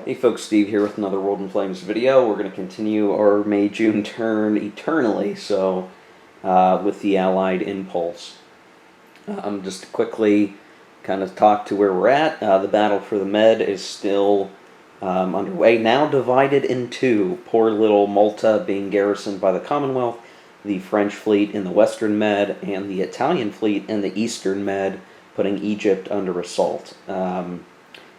Hey folks, Steve here with another World in Flames video. We're going to continue our May-June turn eternally, with the Allied Impulse. Just to quickly kind of talk to where we're at. The battle for the Med is still underway, now divided in two. Poor little Malta being garrisoned by the Commonwealth, the French fleet in the Western Med, and the Italian fleet in the Eastern Med, putting Egypt under assault.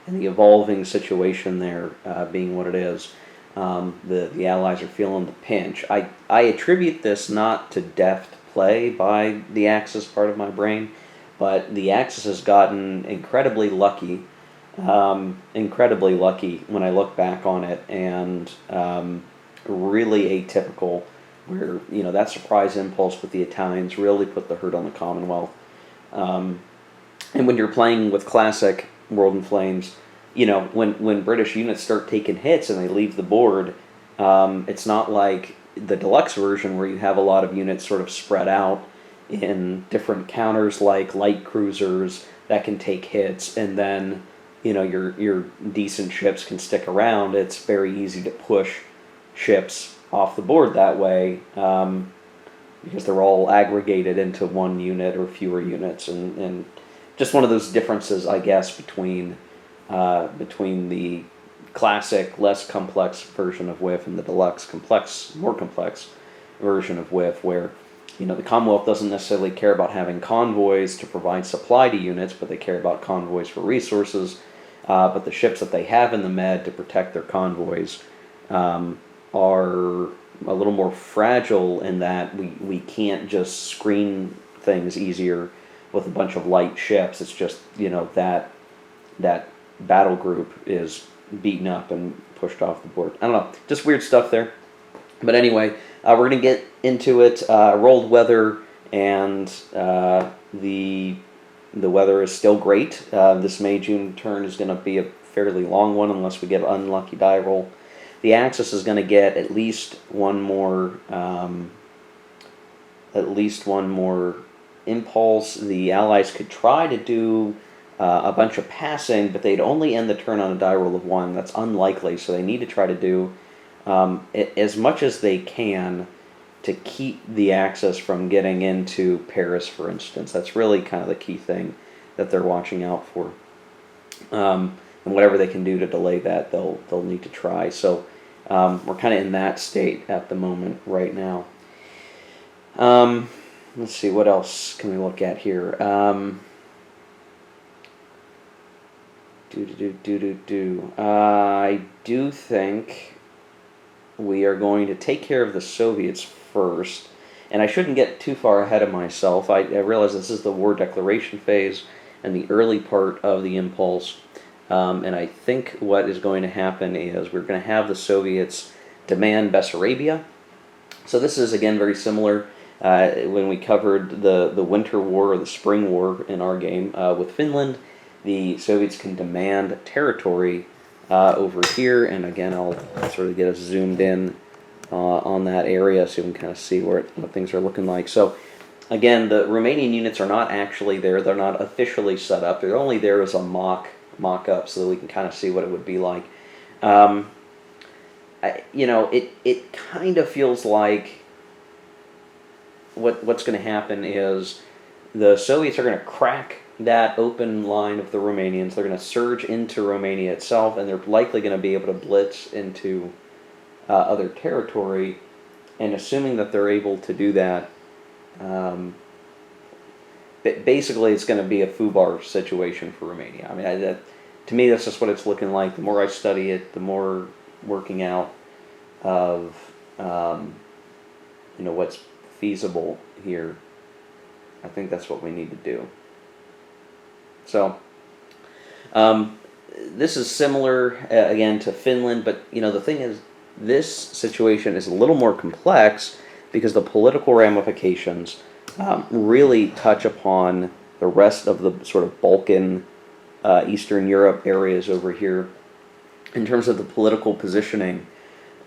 And the evolving situation there being what it is, the Allies are feeling the pinch. I attribute this not to deft play by the Axis part of my brain, but the Axis has gotten incredibly lucky when I look back on it, and really atypical, where that surprise impulse with the Italians really put the hurt on the Commonwealth. And when you're playing with classic World in Flames, when British units start taking hits and they leave the board, it's not like the deluxe version where you have a lot of units sort of spread out in different counters like light cruisers that can take hits, and then your decent ships can stick around. It's very easy to push ships off the board that way, because they're all aggregated into one unit or fewer units, and just one of those differences, I guess, between the classic, less complex version of WiF and the deluxe, more complex version of WiF, where the Commonwealth doesn't necessarily care about having convoys to provide supply to units, but they care about convoys for resources. But the ships that they have in the Med to protect their convoys are a little more fragile in that we can't just screen things easier with a bunch of light ships. It's just that battle group is beaten up and pushed off the board. I don't know, just weird stuff there. But anyway, we're going to get into it. Rolled weather, and the weather is still great. This May-June turn is going to be a fairly long one unless we get an unlucky die roll. The Axis is going to get at least one more impulse. The Allies could try to do a bunch of passing, but they'd only end the turn on a die roll of 1. That's unlikely, so they need to try to do as much as they can to keep the Axis from getting into Paris, for instance. That's really kind of the key thing that they're watching out for. And whatever they can do to delay that, they'll need to try. So we're kind of in that state at the moment right now. Let's see, what else can we look at here? I do think we are going to take care of the Soviets first, and I shouldn't get too far ahead of myself. I realize this is the war declaration phase and the early part of the impulse, and I think what is going to happen is we're going to have the Soviets demand Bessarabia. So this is, again, very similar when we covered the Winter War or the Spring War in our game with Finland. The Soviets can demand territory over here, and again, I'll sort of get us zoomed in on that area so you can kind of see what things are looking like. So again, the Romanian units are not actually there. They're not officially set up. They're only there as a mock-up so that we can kind of see what it would be like. It kind of feels like what's going to happen is the Soviets are going to crack that open line of the Romanians. They're going to surge into Romania itself, and they're likely going to be able to blitz into other territory. And assuming that they're able to do that, basically it's going to be a FUBAR situation for Romania. I mean, to me, that's just what it's looking like. The more I study it, the more working out of what's feasible here. I think that's what we need to do. So, this is similar, again, to Finland, but, the thing is, this situation is a little more complex because the political ramifications really touch upon the rest of the sort of Balkan, Eastern Europe areas over here in terms of the political positioning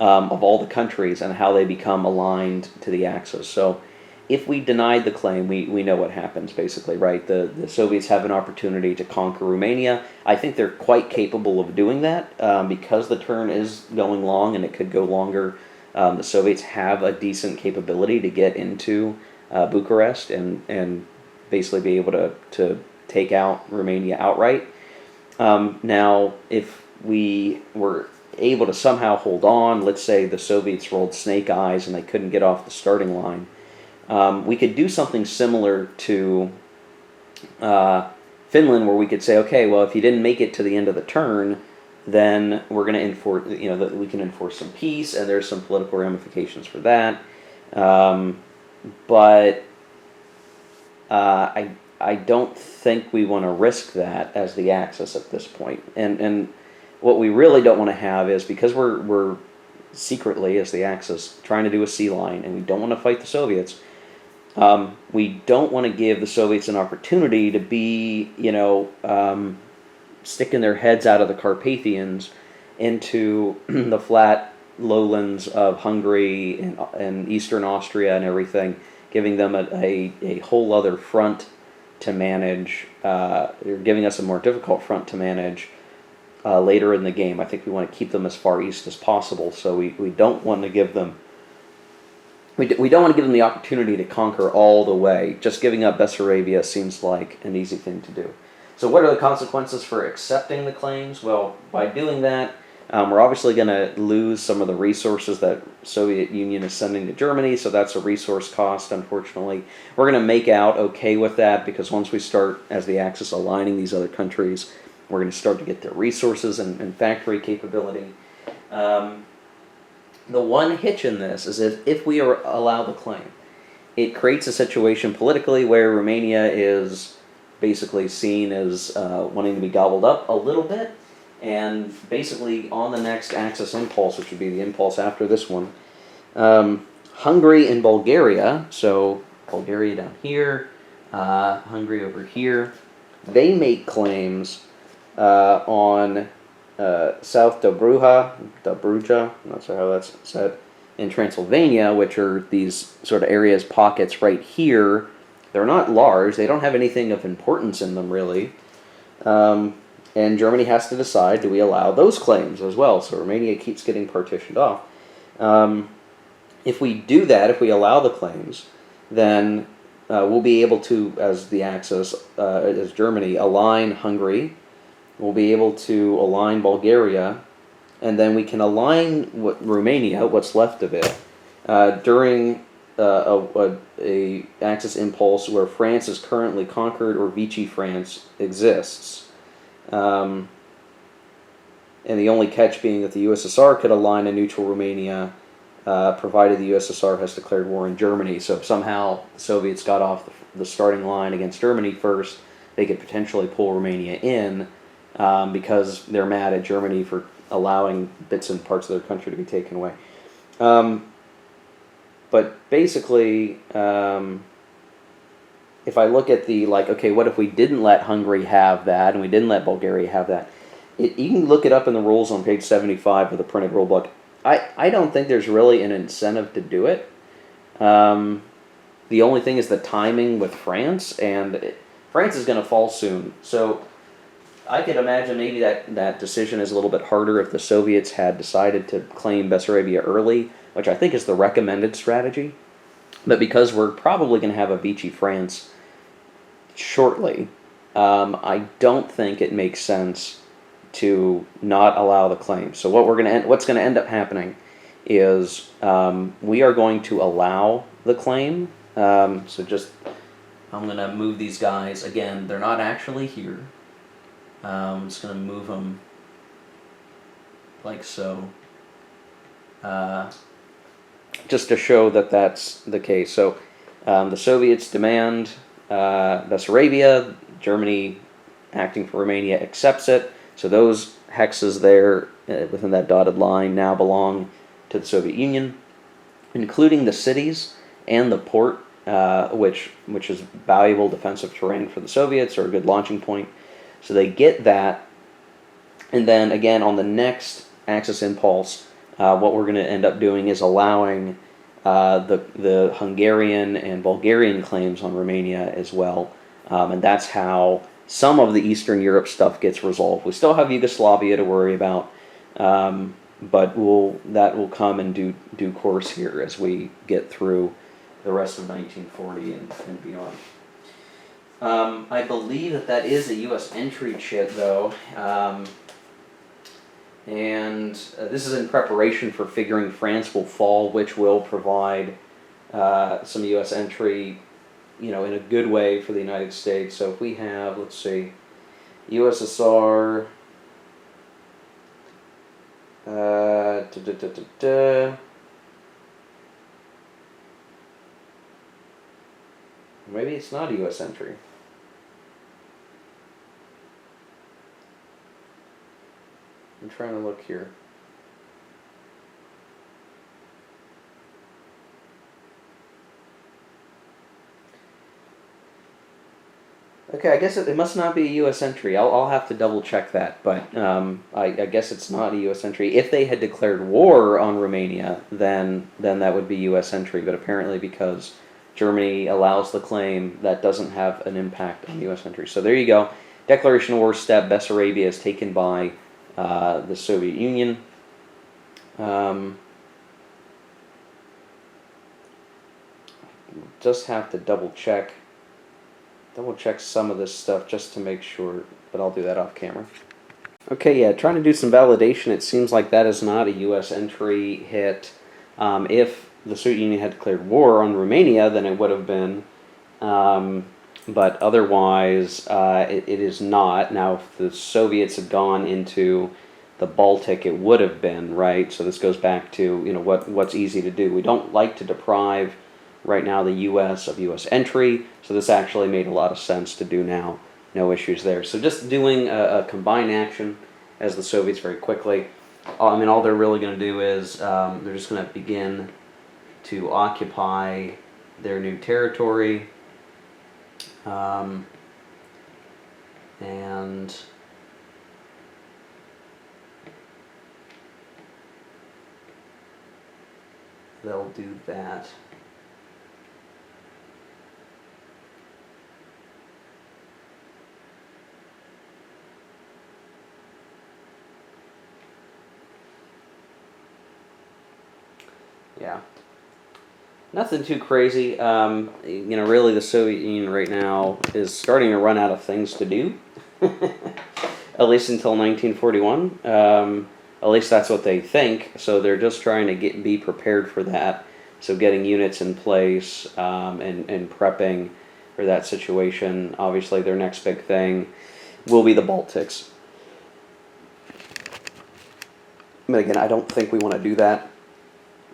of all the countries and how they become aligned to the Axis. So, if we denied the claim, we know what happens, basically, right? The Soviets have an opportunity to conquer Romania. I think they're quite capable of doing that because the turn is going long and it could go longer. The Soviets have a decent capability to get into Bucharest and basically be able to take out Romania outright. Now, if we were able to somehow hold on, let's say the Soviets rolled snake eyes and they couldn't get off the starting line, we could do something similar to Finland, where we could say, okay, well, if you didn't make it to the end of the turn, then we're going to enforce, that we can enforce some peace, and there's some political ramifications for that. But I don't think we want to risk that as the Axis at this point. And what we really don't want to have is, because we're secretly, as the Axis, trying to do a sea line, and we don't want to fight the Soviets, we don't want to give the Soviets an opportunity to be, sticking their heads out of the Carpathians into the flat lowlands of Hungary and eastern Austria and everything, giving them a whole other front to manage, or giving us a more difficult front to manage later in the game. I think we want to keep them as far east as possible, so we don't want to give them we don't want to give them the opportunity to conquer all the way. Just giving up Bessarabia seems like an easy thing to do. So what are the consequences for accepting the claims? Well, by doing that, we're obviously going to lose some of the resources that Soviet Union is sending to Germany, so that's a resource cost, unfortunately. We're going to make out okay with that, because once we start, as the Axis, aligning these other countries, we're going to start to get their resources and factory capability. The one hitch in this is if we allow the claim, it creates a situation politically where Romania is basically seen as wanting to be gobbled up a little bit, and basically on the next Axis impulse, which would be the impulse after this one, Hungary and Bulgaria, so Bulgaria down here, Hungary over here, they make claims on South Dobruja, I'm not sure how that's said, in Transylvania, which are these sort of areas, pockets right here. They're not large, they don't have anything of importance in them, really. And Germany has to decide, do we allow those claims as well? So Romania keeps getting partitioned off. If we do that, if we allow the claims, then we'll be able to, as the Axis, as Germany, align Hungary. We'll be able to align Bulgaria, and then we can align Romania, what's left of it, during a Axis impulse where France is currently conquered, or Vichy France exists. And the only catch being that the USSR could align a neutral Romania, provided the USSR has declared war on Germany. So if somehow the Soviets got off the starting line against Germany first, they could potentially pull Romania in, because they're mad at Germany for allowing bits and parts of their country to be taken away. But basically, if I look at okay, what if we didn't let Hungary have that, and we didn't let Bulgaria have that? You can look it up in the rules on page 75 of the printed rule book. I don't think there's really an incentive to do it. The only thing is the timing with France, and France is going to fall soon. So I could imagine maybe that decision is a little bit harder if the Soviets had decided to claim Bessarabia early, which I think is the recommended strategy. But because we're probably going to have a Vichy France shortly, I don't think it makes sense to not allow the claim. So what's going to end up happening is we are going to allow the claim. I'm going to move these guys. Again, they're not actually here. I'm just going to move them like so, just to show that that's the case. So the Soviets demand Bessarabia. Germany, acting for Romania, accepts it. So those hexes there within that dotted line now belong to the Soviet Union, including the cities and the port, which is valuable defensive terrain for the Soviets, or a good launching point. So they get that, and then again on the next Axis impulse, what we're going to end up doing is allowing the Hungarian and Bulgarian claims on Romania as well, and that's how some of the Eastern Europe stuff gets resolved. We still have Yugoslavia to worry about, but that will come in due course here as we get through the rest of 1940 and beyond. I believe that is a U.S. entry chit, though, and this is in preparation for figuring France will fall, which will provide some U.S. entry, in a good way for the United States. So if we have, let's see, USSR, maybe it's not a U.S. entry. I'm trying to look here. Okay, I guess it must not be a U.S. entry. I'll have to double check that, but I guess it's not a U.S. entry. If they had declared war on Romania, then that would be U.S. entry. But apparently, because Germany allows the claim, that doesn't have an impact on U.S. entry. So there you go. Declaration of war step. Bessarabia is taken by the Soviet Union. Just have to double check some of this stuff just to make sure, but I'll do that off camera. Okay, yeah, trying to do some validation. It seems like that is not a U.S. entry hit. If the Soviet Union had declared war on Romania, then it would have been, but otherwise it is not. Now, if the Soviets had gone into the Baltic, it would have been, right? So this goes back to, what's easy to do. We don't like to deprive right now the U.S. of U.S. entry, so this actually made a lot of sense to do now. No issues there. So just doing a combined action as the Soviets very quickly. All they're really going to do is they're just going to begin to occupy their new territory, and they'll do that. Yeah. Nothing too crazy. Really the Soviet Union right now is starting to run out of things to do. At least until 1941. At least that's what they think. So they're just trying to be prepared for that. So getting units in place and prepping for that situation. Obviously their next big thing will be the Baltics. But again, I don't think we want to do that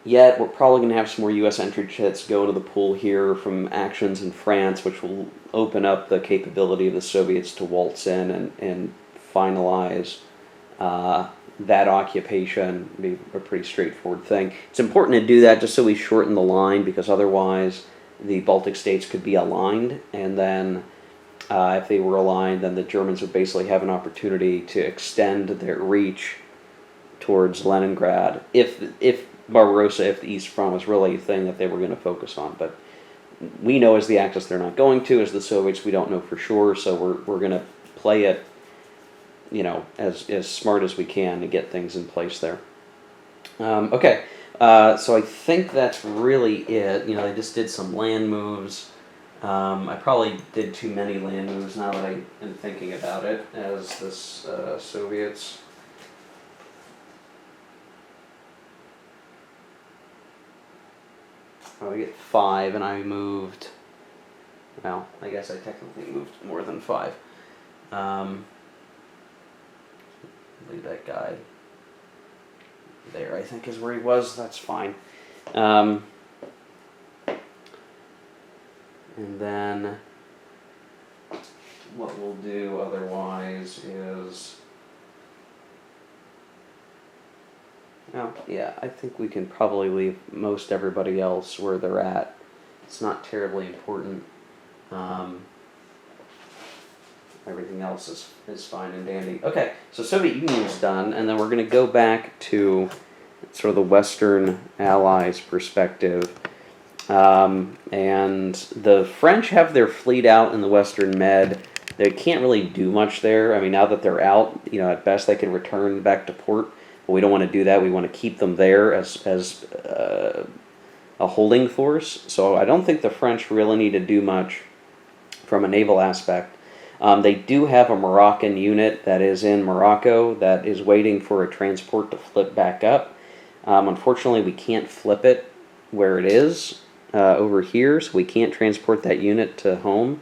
yet. We're probably going to have some more U.S. entry chits go into the pool here from actions in France, which will open up the capability of the Soviets to waltz in and finalize that occupation. Be a pretty straightforward thing. It's important to do that just so we shorten the line, because otherwise the Baltic states could be aligned, and then if they were aligned, then the Germans would basically have an opportunity to extend their reach towards Leningrad if Barbarossa, if the East Front was really a thing that they were going to focus on. But we know as the Axis they're not going to. As the Soviets, we don't know for sure. So we're going to play it, as smart as we can to get things in place there. Okay, so I think that's really it. They just did some land moves. I probably did too many land moves now that I am thinking about it, as the Soviets. We get 5, and I moved. Well, I guess I technically moved more than 5. Leave that guy there, I think, is where he was. That's fine. And then what we'll do otherwise is... yeah, I think we can probably leave most everybody else where they're at. It's not terribly important. Everything else is fine and dandy. Okay, so Soviet Union's done, and then we're going to go back to sort of the Western Allies perspective. And the French have their fleet out in the Western Med. They can't really do much there. I mean, now that they're out, at best they can return back to port. But we don't want to do that. We want to keep them there as a holding force. So I don't think the French really need to do much from a naval aspect. They do have a Moroccan unit that is in Morocco that is waiting for a transport to flip back up. Unfortunately, we can't flip it where it is over here, so we can't transport that unit to home.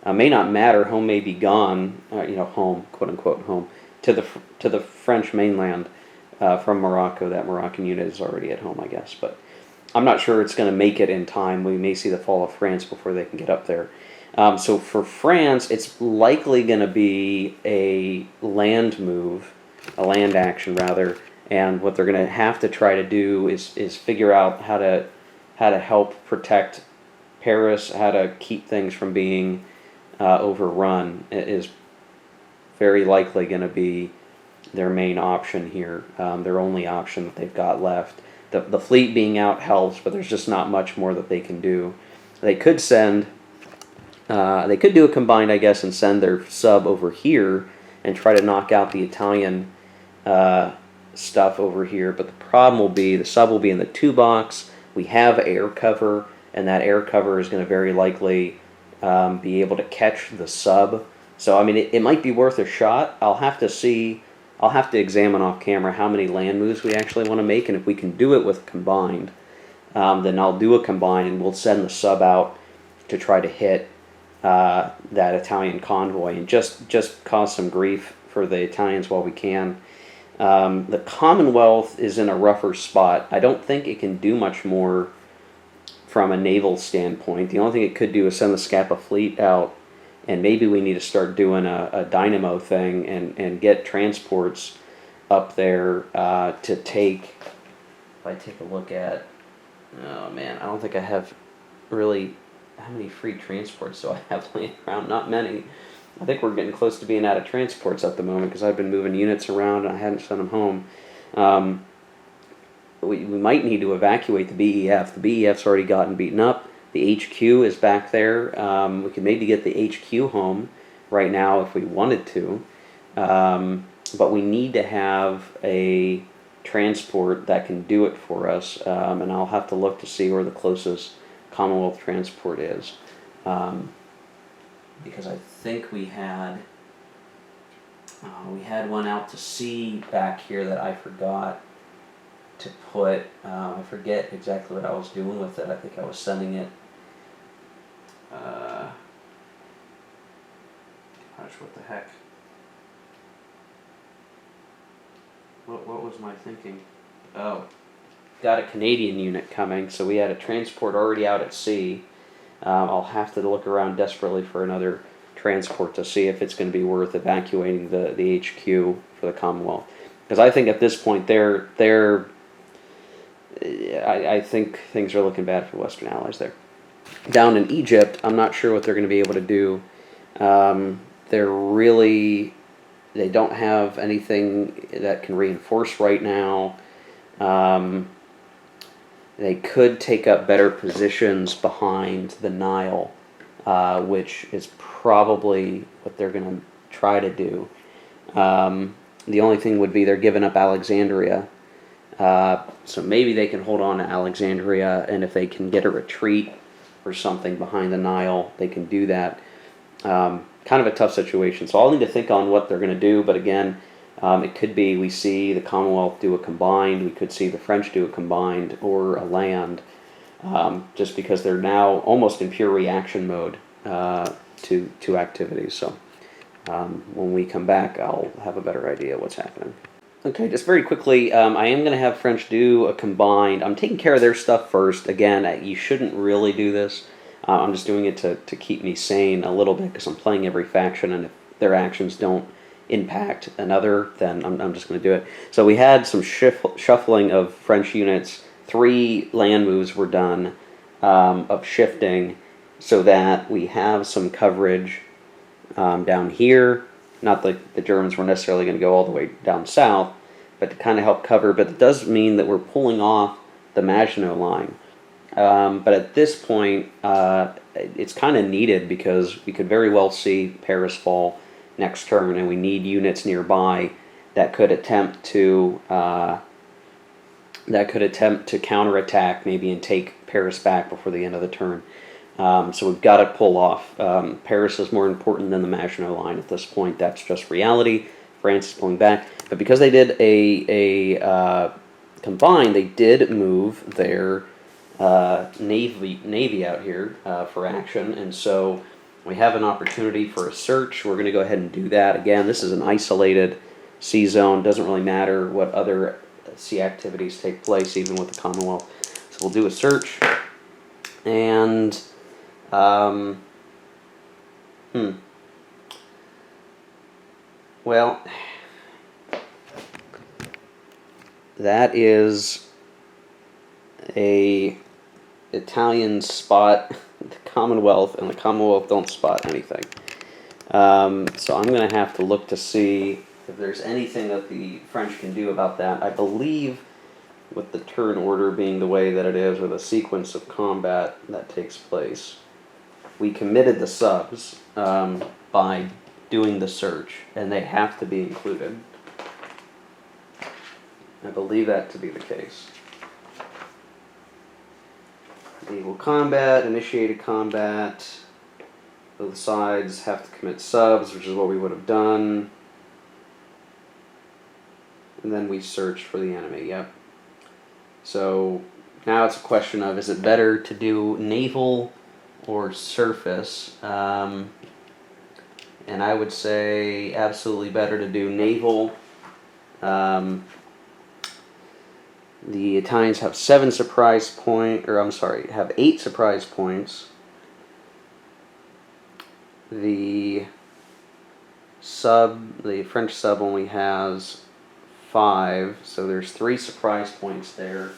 May not matter. Home may be gone. Home, quote unquote, home to the French mainland from Morocco. That Moroccan unit is already at home, I guess, but I'm not sure it's going to make it in time. We may see the fall of France before they can get up there. So for France, it's likely going to be a land move, a land action rather. And what they're going to have to try to do is figure out how to help protect Paris, how to keep things from being overrun. It is very likely going to be their main option here, their only option that they've got left. The fleet being out helps, but there's just not much more that they can do. They could do a combined, I guess, and send their sub over here and try to knock out the Italian stuff over here. But the problem will be the sub will be in the 2 box. We have air cover, and that air cover is going to very likely be able to catch the sub. So I mean, it might be worth a shot. I'll have to see. I'll have to examine off camera how many land moves we actually want to make, and if we can do it with combined, then I'll do a combined, and we'll send the sub out to try to hit that Italian convoy and just cause some grief for the Italians while we can. The Commonwealth is in a rougher spot. I don't think it can do much more from a naval standpoint. The only thing it could do is send the Scapa fleet out, and maybe we need to start doing a dynamo thing and get transports up there to take. If I take a look at, oh man, I don't think I have really, how many free transports do I have laying around? Not many. I think we're getting close to being out of transports at the moment because I've been moving units around and I hadn't sent them home. We might need to evacuate the BEF. The BEF's already gotten beaten up. The HQ is back there. We could maybe get the HQ home right now if we wanted to. But we need to have a transport that can do it for us. And I'll have to look to see where the closest Commonwealth transport is. Because I think we had one out to sea back here that I forgot to put. I forget exactly what I was doing with it. I think I was sending it. Gosh, what the heck? What was my thinking? Oh, got a Canadian unit coming, so we had a transport already out at sea. I'll have to look around desperately for another transport to see if it's going to be worth evacuating the HQ for the Commonwealth. Because I think at this point I think things are looking bad for Western Allies there. Down in Egypt, I'm not sure what they're going to be able to do. They don't have anything that can reinforce right now. They could take up better positions behind the Nile, which is probably what they're going to try to do. The only thing would be they're giving up Alexandria. So maybe they can hold on to Alexandria, and if they can get a retreat or something behind the Nile, they can do that. Kind of a tough situation. So I'll need to think on what they're going to do, but again, it could be we see the Commonwealth do a combined, we could see the French do a combined, or a land, just because they're now almost in pure reaction mode to activities. So when we come back, I'll have a better idea what's happening. Okay, just very quickly, I am going to have French do a combined. I'm taking care of their stuff first. Again, you shouldn't really do this. I'm just doing it to keep me sane a little bit because I'm playing every faction, and if their actions don't impact another, then I'm just going to do it. So we had some shuffling of French units. 3 land moves were done of shifting so that we have some coverage down here. Not that the Germans were necessarily going to go all the way down south, but to kind of help cover. But it does mean that we're pulling off the Maginot Line. But at this point, it's kind of needed because we could very well see Paris fall next turn, and we need units nearby that could attempt to counterattack maybe and take Paris back before the end of the turn. So we've got to pull off. Paris is more important than the Maginot Line at this point. That's just reality. France is pulling back, but because they did a combine, they did move their navy out here for action, and so we have an opportunity for a search. We're going to go ahead and do that. Again, this is an isolated sea zone. Doesn't really matter what other sea activities take place, even with the Commonwealth. So we'll do a search, and well, that is a Italian spot the Commonwealth, and the Commonwealth don't spot anything. So I'm going to have to look to see if there's anything that the French can do about that. I believe with the turn order being the way that it is, or the sequence of combat that takes place, we committed the subs by doing the search, and they have to be included. I believe that to be the case. Naval combat, initiated combat. Both sides have to commit subs, which is what we would have done. And then we search for the enemy, yep. So now it's a question of, is it better to do naval or surface? And I would say absolutely better to do naval. The Italians have 8 surprise points. The French sub only has 5, so there's 3 surprise points there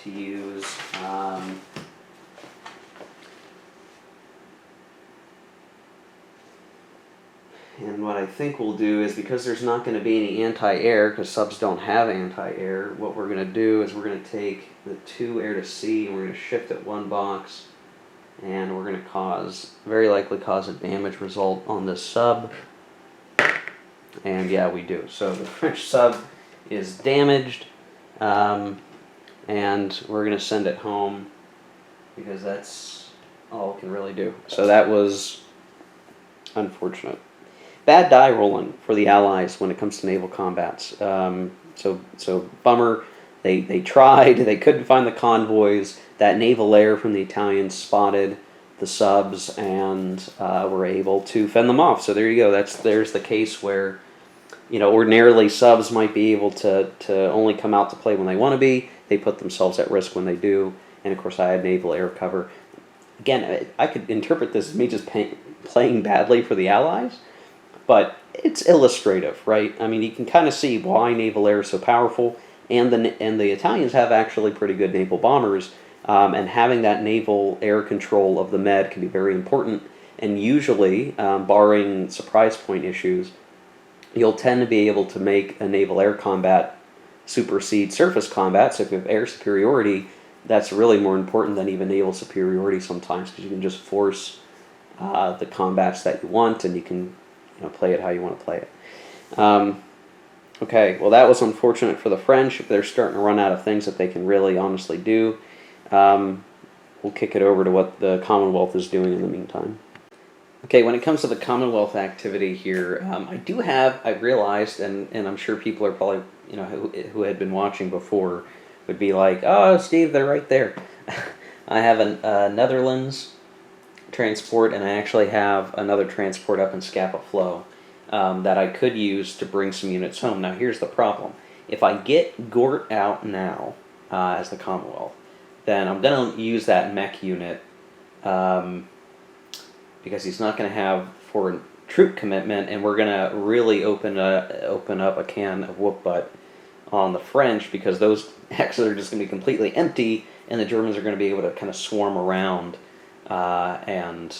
to use. And what I think we'll do is, because there's not going to be any anti-air, because subs don't have anti-air, what we're going to do is we're going to take the 2 air to sea, and we're going to shift it 1 box, and we're going to very likely cause a damage result on this sub. And yeah, we do. So the French sub is damaged, and we're going to send it home, because that's all it can really do. So that was unfortunate. Bad die rolling for the Allies when it comes to naval combats. So bummer. They tried. They couldn't find the convoys. That naval air from the Italians spotted the subs and were able to fend them off. So there you go. There's the case where, ordinarily subs might be able to only come out to play when they want to be. They put themselves at risk when they do. And of course, I had naval air cover. Again, I could interpret this as me just playing badly for the Allies. But it's illustrative, right? I mean, you can kind of see why naval air is so powerful, and the Italians have actually pretty good naval bombers, and having that naval air control of the Med can be very important. And usually, barring surprise point issues, you'll tend to be able to make a naval air combat supersede surface combat. So if you have air superiority, that's really more important than even naval superiority sometimes, because you can just force the combats that you want, and you can play it how you want to play it. Okay, well, that was unfortunate for the French. If they're starting to run out of things that they can really honestly do, we'll kick it over to what the Commonwealth is doing in the meantime. Okay, when it comes to the Commonwealth activity here, I've realized, and I'm sure people are probably, who had been watching before would be like, oh, Steve, they're right there. I have a Netherlands transport, and I actually have another transport up in Scapa Flow that I could use to bring some units home. Now, here's the problem. If I get Gort out now as the Commonwealth, then I'm going to use that mech unit because he's not going to have foreign troop commitment, and we're going to really open up a can of whoop butt on the French, because those X's are just going to be completely empty, and the Germans are going to be able to kind of swarm around and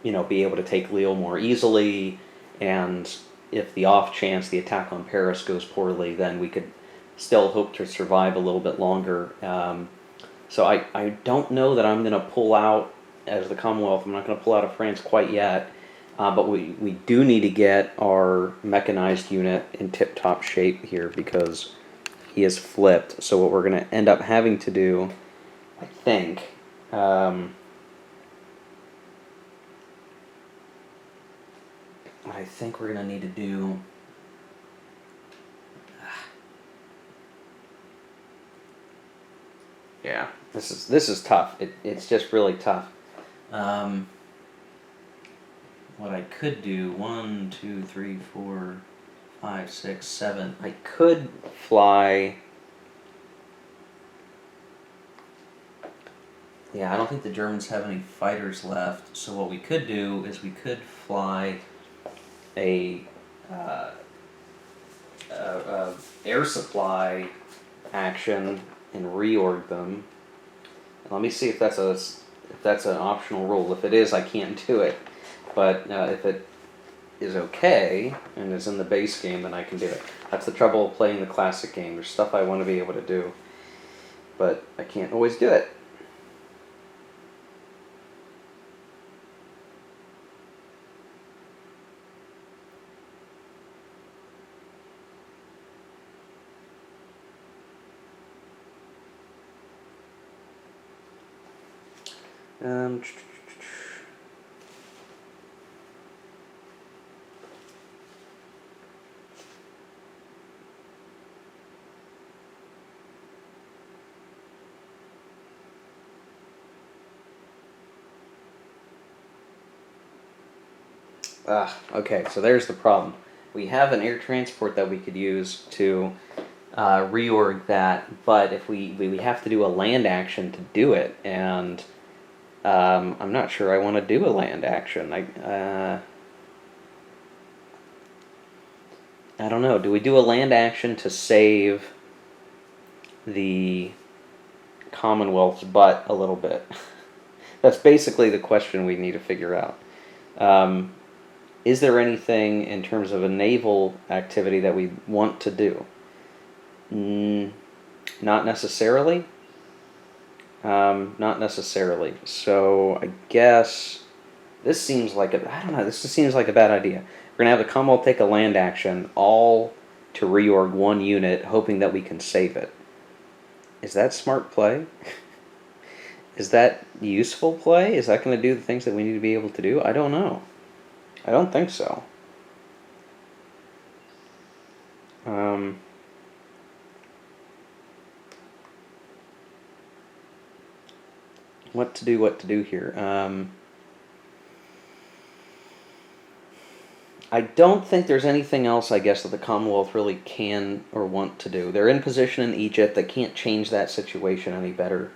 be able to take Lille more easily, and if the off chance the attack on Paris goes poorly, then we could still hope to survive a little bit longer. So I don't know that I'm going to pull out as the Commonwealth. I'm not going to pull out of France quite yet. But we do need to get our mechanized unit in tip-top shape here because he is flipped. So what we're going to end up having to do, I think, we're going to need to do... Yeah, this is tough. It's just really tough. What I could do, 1, 2, 3, 4, 5, 6, 7. I could fly. Yeah, I don't think the Germans have any fighters left. So what we could do is we could fly a air supply action and reorg them. Let me see if that's an optional rule. If it is, I can't do it. But if it is okay and is in the base game, then I can do it. That's the trouble of playing the classic game. There's stuff I want to be able to do, but I can't always do it. Okay, so there's the problem. We have an air transport that we could use to reorg that, but if we have to do a land action to do it, and I'm not sure I want to do a land action. I don't know. Do we do a land action to save the Commonwealth's butt a little bit? That's basically the question we need to figure out. Is there anything in terms of a naval activity that we want to do? Not necessarily. Not necessarily. So I guess this seems like I don't know. This just seems like a bad idea. We're gonna have the Commonwealth take a land action, all to reorg one unit, hoping that we can save it. Is that smart play? Is that useful play? Is that going to do the things that we need to be able to do? I don't know. I don't think so. What to do here? I don't think there's anything else, I guess, that the Commonwealth really can or want to do. They're in position in Egypt. They can't change that situation any better.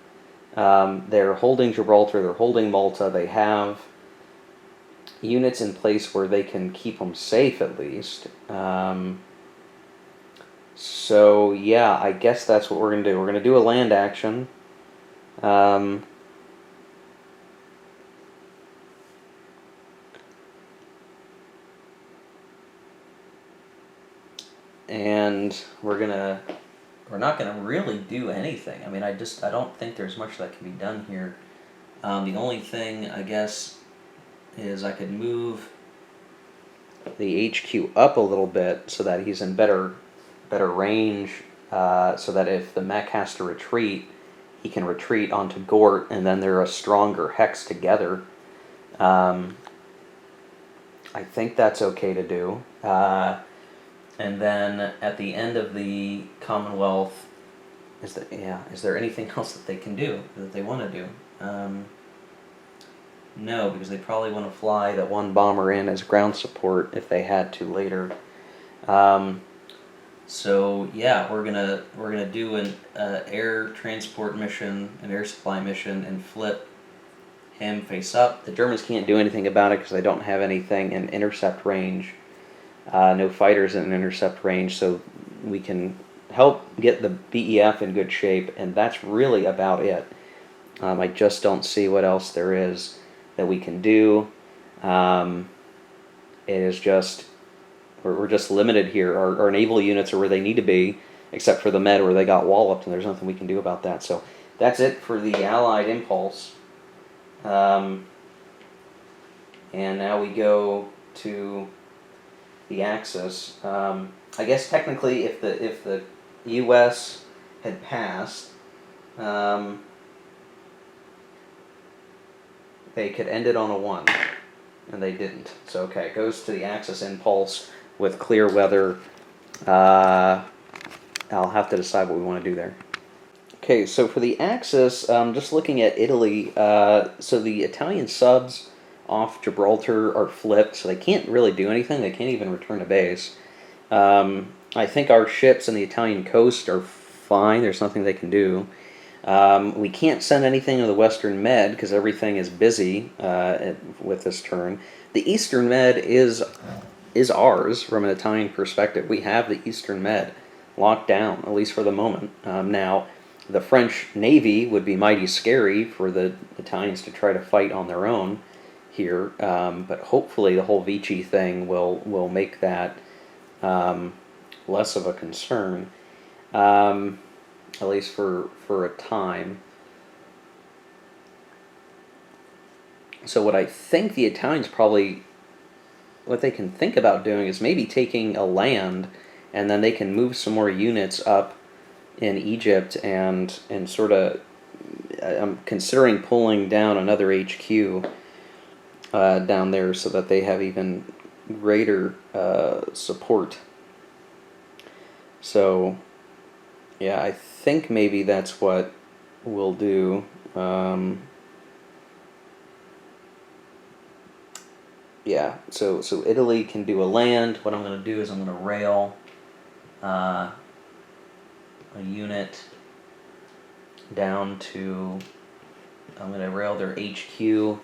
They're holding Gibraltar. They're holding Malta. They have units in place where they can keep them safe, at least. So, yeah, I guess that's what we're going to do. We're going to do a land action. And we're not gonna really do anything. I mean, I don't think there's much that can be done here. The only thing, I guess, is I could move the HQ up a little bit so that he's in better range, so that if the mech has to retreat, he can retreat onto Gort, and then they're a stronger hex together. I think that's okay to do. And then at the end of the Commonwealth, is there anything else that they can do, that they want to do? No, because they probably want to fly that one bomber in as ground support if they had to later. So yeah, we're gonna do an air transport mission, an air supply mission, and flip him face up. The Germans can't do anything about it because they don't have anything in intercept range. No fighters in intercept range, so we can help get the BEF in good shape, and that's really about it. I just don't see what else there is that we can do. It is just we're just limited here. Our naval units are where they need to be, except for the Med where they got walloped, and there's nothing we can do about that. So that's it for the Allied impulse. And now we go to the Axis. I guess technically, if the U.S. had passed, they could end it on a 1, and they didn't. So okay, it goes to the Axis impulse with clear weather. I'll have to decide what we want to do there. Okay, so for the Axis, just looking at Italy, so the Italian subs off Gibraltar are flipped, so they can't really do anything. They can't even return to base. I think our ships on the Italian coast are fine. There's nothing they can do. We can't send anything to the Western Med because everything is busy with this turn. The Eastern Med is ours from an Italian perspective. We have the Eastern Med locked down, at least for the moment. Now, the French Navy would be mighty scary for the Italians to try to fight on their own here, but hopefully the whole Vichy thing will make that less of a concern, at least for a time. So what I think the Italians probably, what they can think about doing is maybe taking a land, and then they can move some more units up in Egypt and sort of, I'm considering pulling down another HQ down there so that they have even greater support. So yeah, I think maybe that's what we'll do. Yeah, so Italy can do a land. What I'm going to do is I'm going to rail a unit down to, I'm going to rail their HQ,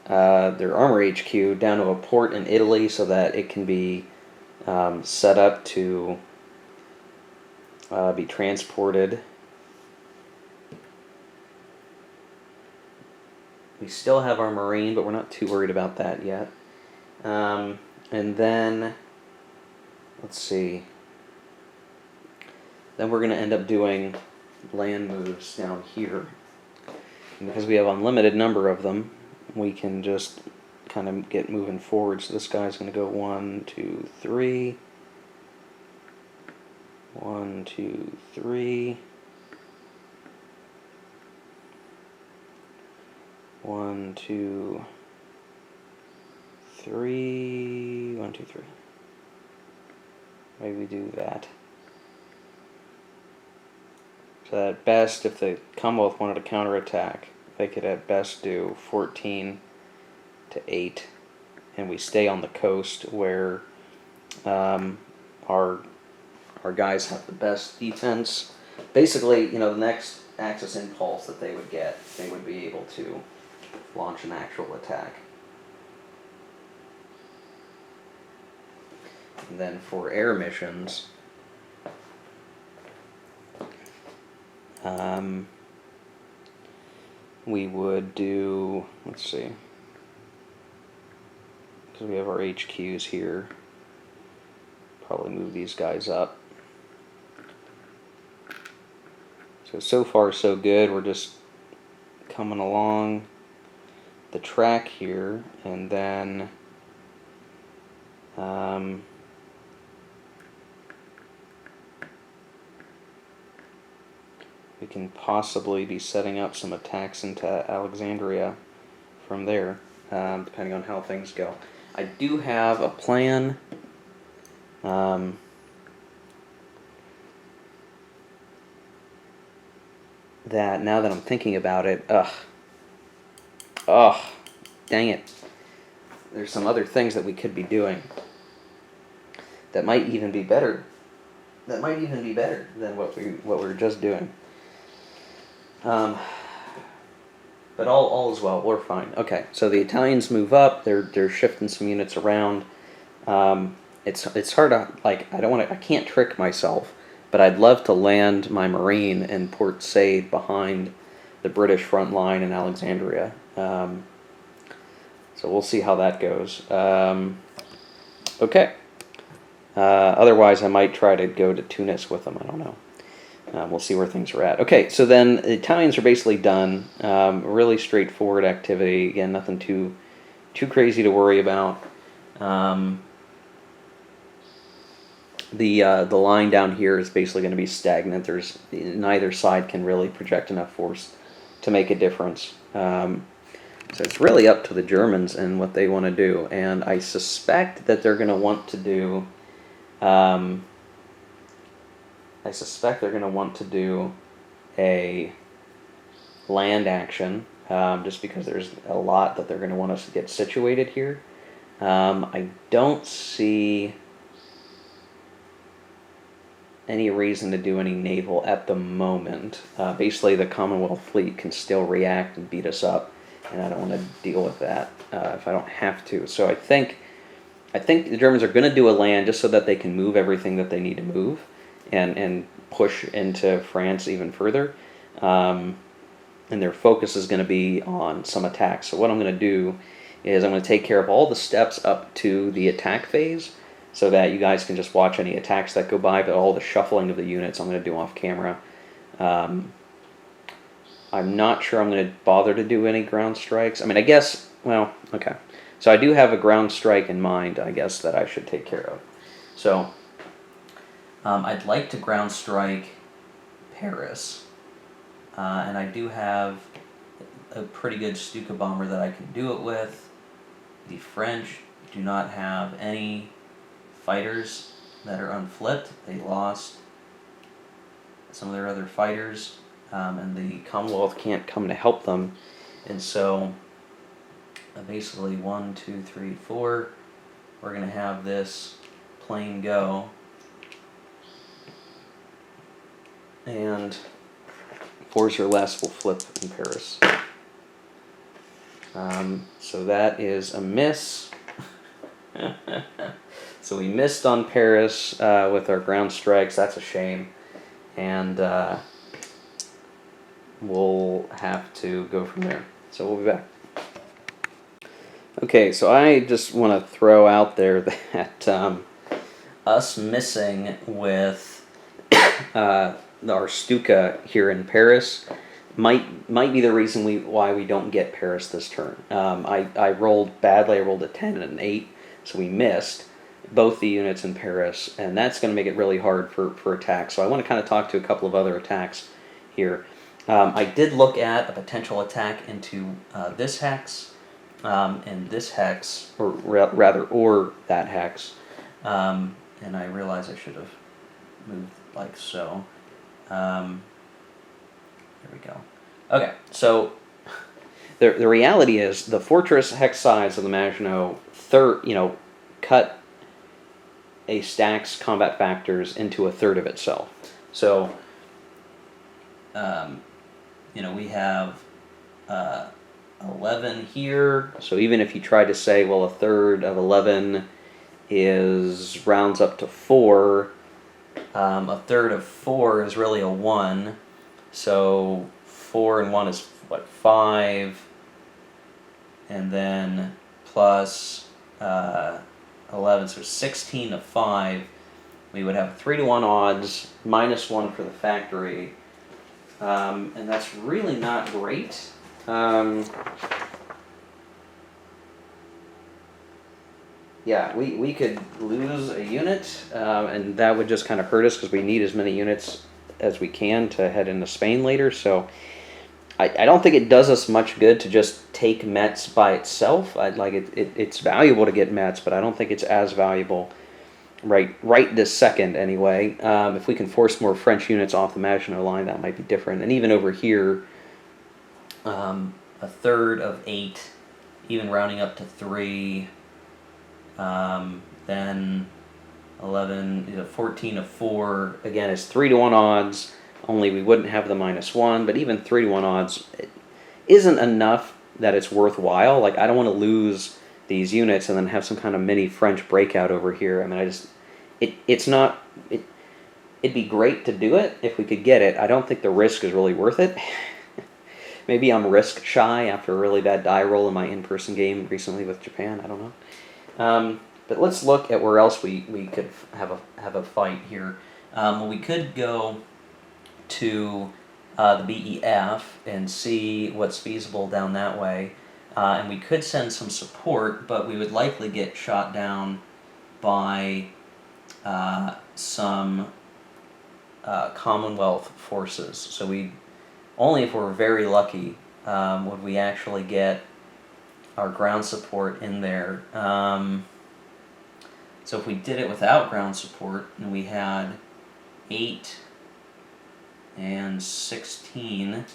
their armor HQ, down to a port in Italy so that it can be set up to be transported. We still have our Marine, but we're not too worried about that yet. And then, let's see. Then we're going to end up doing land moves down here. And because we have unlimited number of them, we can just kind of get moving forward. So this guy's going to go 1, 2, 3. 1, 2, 3. 1, 2, 3. 1, 2, 3. Maybe we do that. So at best, if the Commonwealth wanted to counterattack, they could at best do 14 to 8, and we stay on the coast where our guys have the best defense. Basically, the next Axis impulse that they would get, they would be able to launch an actual attack. And then for air missions, we would do, let's see, because we have our HQs here, probably move these guys up. So far so good. We're just coming along the track here, and then we can possibly be setting up some attacks into Alexandria from there, depending on how things go. I do have a plan. That now that I'm thinking about it, dang it. There's some other things that we could be doing that might even be better. That might even be better than what we were just doing. But all is well. We're fine. Okay, so the Italians move up. They're shifting some units around. It's hard to, I can't trick myself, but I'd love to land my Marine in Port Said behind the British front line in Alexandria. So we'll see how that goes. Okay. Otherwise, I might try to go to Tunis with them. I don't know. We'll see where things are at. Okay, so then the Italians are basically done. Really straightforward activity. Again, nothing too crazy to worry about. The line down here is basically going to be stagnant. There's neither side can really project enough force to make a difference. So it's really up to the Germans and what they want to do. And I suspect that they're going to want to do. I suspect they're going to want to do a land action, just because there's a lot that they're going to want us to get situated here. I don't see any reason to do any naval at the moment. Basically, the Commonwealth fleet can still react and beat us up, and I don't want to deal with that if I don't have to. So I think the Germans are going to do a land just so that they can move everything that they need to move, and push into France even further. And their focus is going to be on some attacks. So what I'm going to do is I'm going to take care of all the steps up to the attack phase, so that you guys can just watch any attacks that go by, but all the shuffling of the units I'm going to do off camera. I'm not sure I'm going to bother to do any ground strikes. I mean, I guess, well, okay. So I do have a ground strike in mind, I guess, that I should take care of. So I'd like to ground strike Paris. And I do have a pretty good Stuka bomber that I can do it with. The French do not have any fighters that are unflipped. They lost some of their other fighters, and the Commonwealth can't come to help them. And so basically 1, 2, 3, 4, we're going to have this plane go, and 4s or less will flip in Paris. So that is a miss. So we missed on Paris with our ground strikes. That's a shame. And we'll have to go from there. So we'll be back. Okay, so I just want to throw out there that us missing with our Stuka here in Paris might be the reason why we don't get Paris this turn. I rolled badly. I rolled a 10 and an 8, so we missed both the units in Paris, and that's going to make it really hard for attacks. So I want to kind of talk to a couple of other attacks here. I did look at a potential attack into this hex, and this hex, or that hex, and I realize I should have moved like so. There we go. Okay, so the reality is the fortress hex size of the Maginot cut a stack's combat factors into a third of itself. So, we have 11 here. So even if you try to say, well, a third of 11 rounds up to 4, a third of 4 is really a 1. So 4 and 1 is, 5? And then plus 11, so 16 to 5. We would have 3-to-1 odds, -1 for the factory. And that's really not great. Yeah, we could lose a unit, and that would just kind of hurt us because we need as many units as we can to head into Spain later. So I don't think it does us much good to just take Metz by itself. It's valuable to get Metz, but I don't think it's as valuable right this second anyway. If we can force more French units off the Maginot Line, that might be different. And even over here, a third of 8, even rounding up to 3, then 11, 14 to 4, again, is 3-to-1 odds, only we wouldn't have the -1, but even 3-to-1 odds isn't enough that it's worthwhile. Like, I don't want to lose these units and then have some kind of mini French breakout over here. I mean, it'd be great to do it if we could get it. I don't think the risk is really worth it. Maybe I'm risk shy after a really bad die roll in my in-person game recently with Japan. I don't know. But let's look at where else we could have a fight here. Well, we could go to the BEF and see what's feasible down that way. And we could send some support, but we would likely get shot down by some Commonwealth forces. So we only if we're very lucky would we actually get our ground support in there. So if we did it without ground support and we had 8 and 16,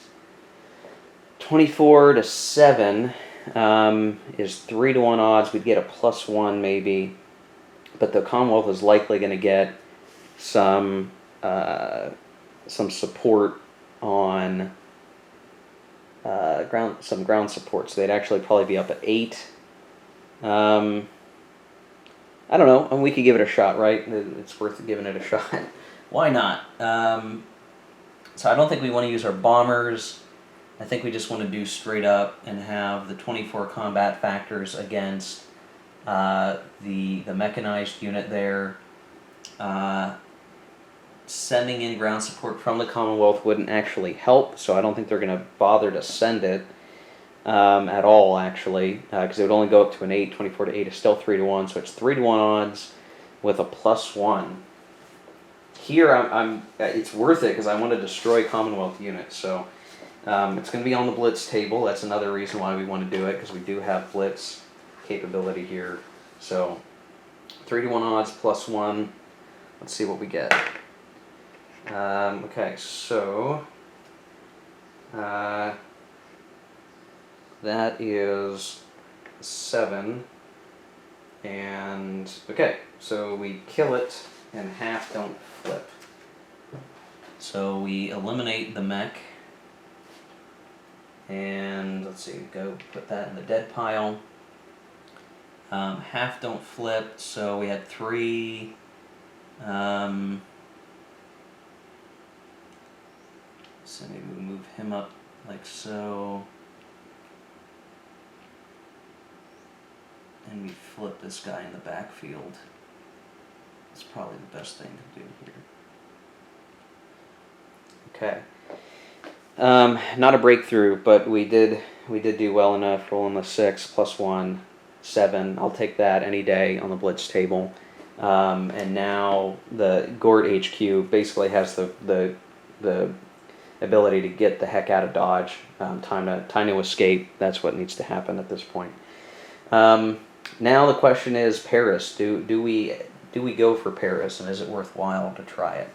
24 to 7 is 3 to 1 odds. We'd get a +1 maybe, but the Commonwealth is likely going to get some support on some ground support. So they'd actually probably be up at 8. I don't know, and we could give it a shot, right? It's worth giving it a shot. Why not? So I don't think we want to use our bombers. I think we just want to do straight up and have the 24 combat factors against the mechanized unit there. Sending in ground support from the Commonwealth wouldn't actually help, so I don't think they're going to bother to send it at all, actually, because it would only go up to an 8. 24 to 8 is still 3 to 1, so it's 3 to 1 odds with a +1. Here, it's worth it because I want to destroy Commonwealth units, so it's going to be on the Blitz table. That's another reason why we want to do it, because we do have Blitz capability here. So 3 to 1 odds +1. Let's see what we get. Okay, so that is 7, and okay, so we kill it and half don't flip. So we eliminate the mech, and let's see, go put that in the dead pile. Half don't flip, so we had 3. So maybe we move him up like so. And we flip this guy in the backfield. That's probably the best thing to do here. Okay. Not a breakthrough, but we did do well enough. Rolling the 6 +1, 7. I'll take that any day on the Blitz table. And now the Gort HQ basically has the ability to get the heck out of Dodge. Time to escape. That's what needs to happen at this point. Now the question is Paris. Do we go for Paris, and is it worthwhile to try it?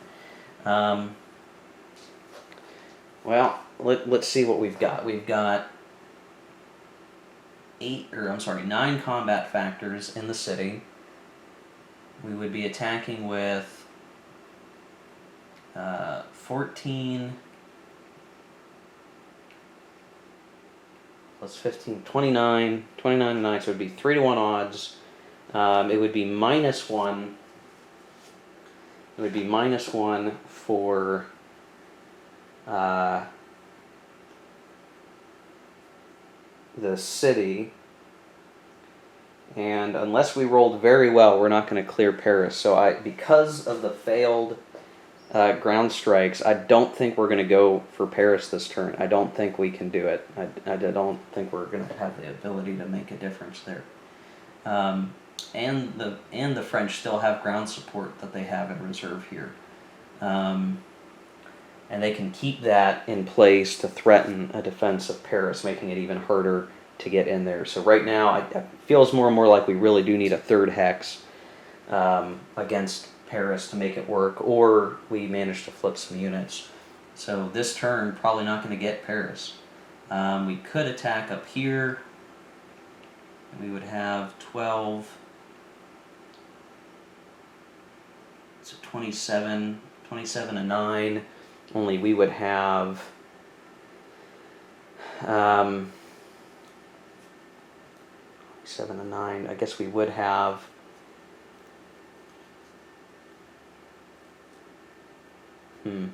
Well, let's see what we've got. We've got 9 combat factors in the city. We would be attacking with 14 plus 15, 29 to 9, so it would be 3 to 1 odds. It would be -1. It would be -1 for the city. And unless we rolled very well, we're not going to clear Paris. So because of the failed ground strikes, I don't think we're going to go for Paris this turn. I don't think we can do it. I don't think we're going to have the ability to make a difference there. And the French still have ground support that they have in reserve here. And they can keep that in place to threaten a defense of Paris, making it even harder to get in there. So right now, it feels more and more like we really do need a third hex against Paris to make it work, or we manage to flip some units. So this turn, probably not going to get Paris. We could attack up here, and we would have 12. So 27 to 9. Only we would have 7 to 9. I guess we would have we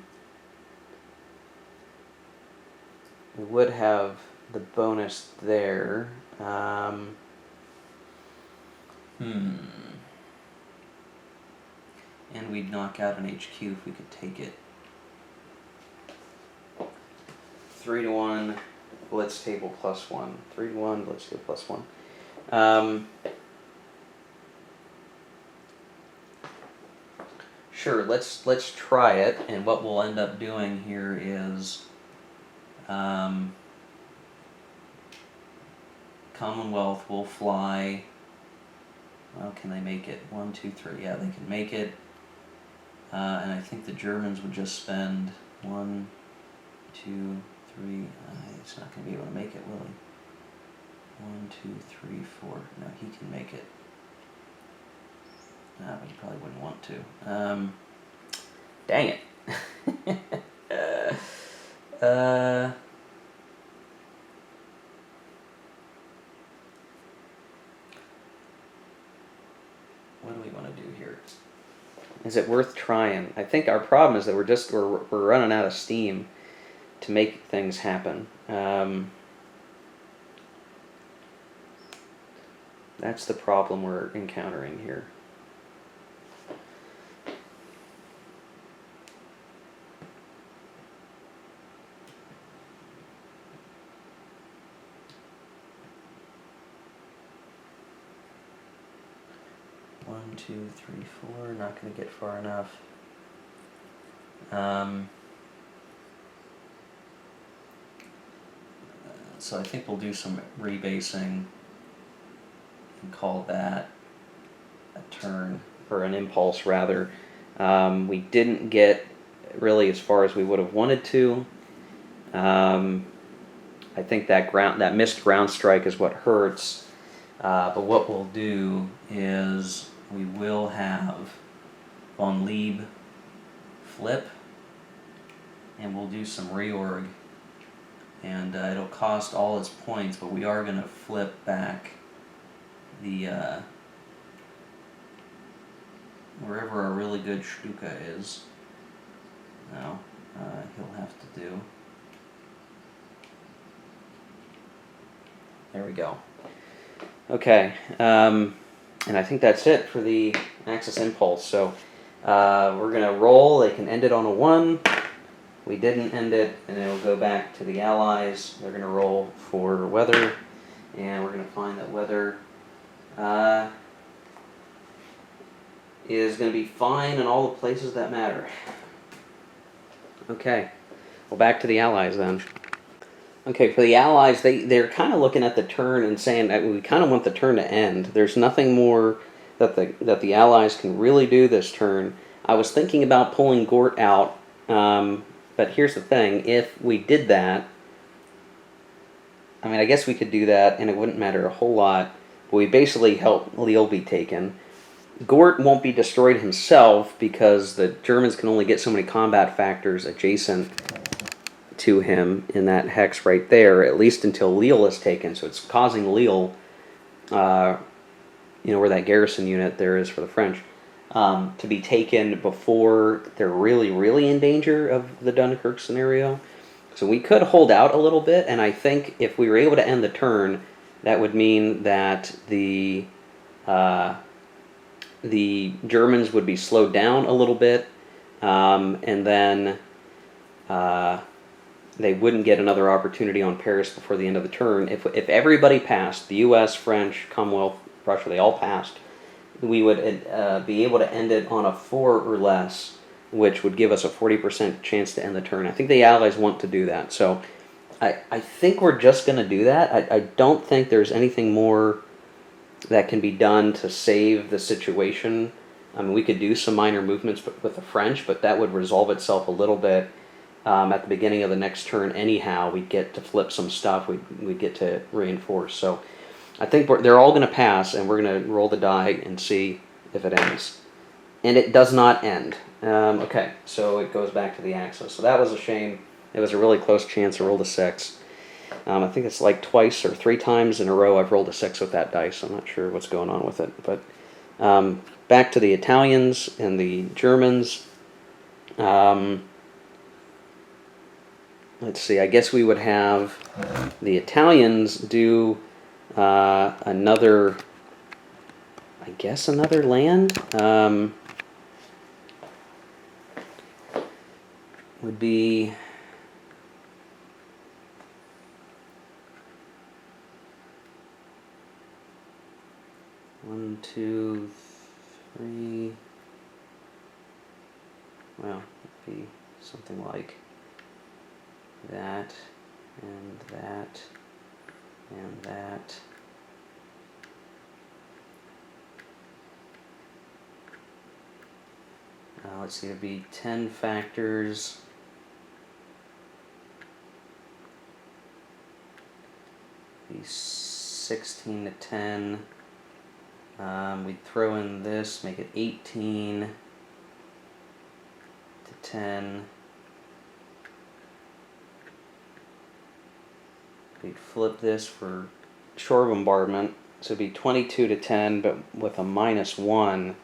would have the bonus there. And we'd knock out an HQ if we could take it. 3-1, blitz table +1. 3-1, blitz table +1. Sure, let's try it, and what we'll end up doing here is Commonwealth will fly. Well, can they make it? 1, 2, 3. Yeah, they can make it. And I think the Germans would just spend 1, 2, 3. It's not going to be able to make it, will he? 1, 2, 3, 4. No, he can make it. But he probably wouldn't want to. Dang it. What do we want to do here? Is it worth trying? I think our problem is that we're running out of steam to make things happen. That's the problem we're encountering here. One, 2, 3, 4. Not going to get far enough. So I think we'll do some rebasing and call that a turn, or an impulse rather. We didn't get really as far as we would have wanted to. I think that missed ground strike is what hurts. But what we'll do is we will have von Lieb flip, and we'll do some reorg, and it'll cost all its points, but we are going to flip back the wherever a really good Stuka is. Now he'll have to do. There we go. Okay, and I think that's it for the Axis Impulse. So we're going to roll. They can end it on a 1. We didn't end it, and it'll go back to the Allies. They're going to roll for weather, and we're going to find that weather is going to be fine in all the places that matter. Okay, well, back to the Allies then. Okay, for the Allies, they're kind of looking at the turn and saying that we kind of want the turn to end. There's nothing more that the Allies can really do this turn. I was thinking about pulling Gort out, but here's the thing. If we did that, I mean, I guess we could do that, and it wouldn't matter a whole lot, but we basically help Lille be taken. Gort won't be destroyed himself because the Germans can only get so many combat factors adjacent to him in that hex right there, at least until Lille is taken. So it's causing Lille, where that garrison unit there is for the French, to be taken before they're really, really in danger of the Dunkirk scenario. So we could hold out a little bit, and I think if we were able to end the turn, that would mean that the Germans would be slowed down a little bit, and then they wouldn't get another opportunity on Paris before the end of the turn. If everybody passed, the U.S., French, Commonwealth, Russia, they all passed, we would be able to end it on a 4 or less, which would give us a 40% chance to end the turn. I think the Allies want to do that. So I think we're just going to do that. I don't think there's anything more that can be done to save the situation. I mean, we could do some minor movements with the French, but that would resolve itself a little bit at the beginning of the next turn anyhow. We'd get to flip some stuff. We'd get to reinforce. So I think they're all going to pass, and we're going to roll the die and see if it ends. And it does not end. Okay, so it goes back to the Axis. So that was a shame. It was a really close chance. I rolled a 6. I think it's like twice or 3 times in a row I've rolled a 6 with that dice. I'm not sure what's going on with it. But back to the Italians and the Germans. Let's see, I guess we would have the Italians do another land. would be 1, 2, 3. Well, it'd be something like that, and that, and that. Let's see, it'd be 10 factors. Be 16 to 10. We'd throw in this, make it 18 to 10. We'd flip this for shore bombardment, so it'd be 22 to 10, but with a -1.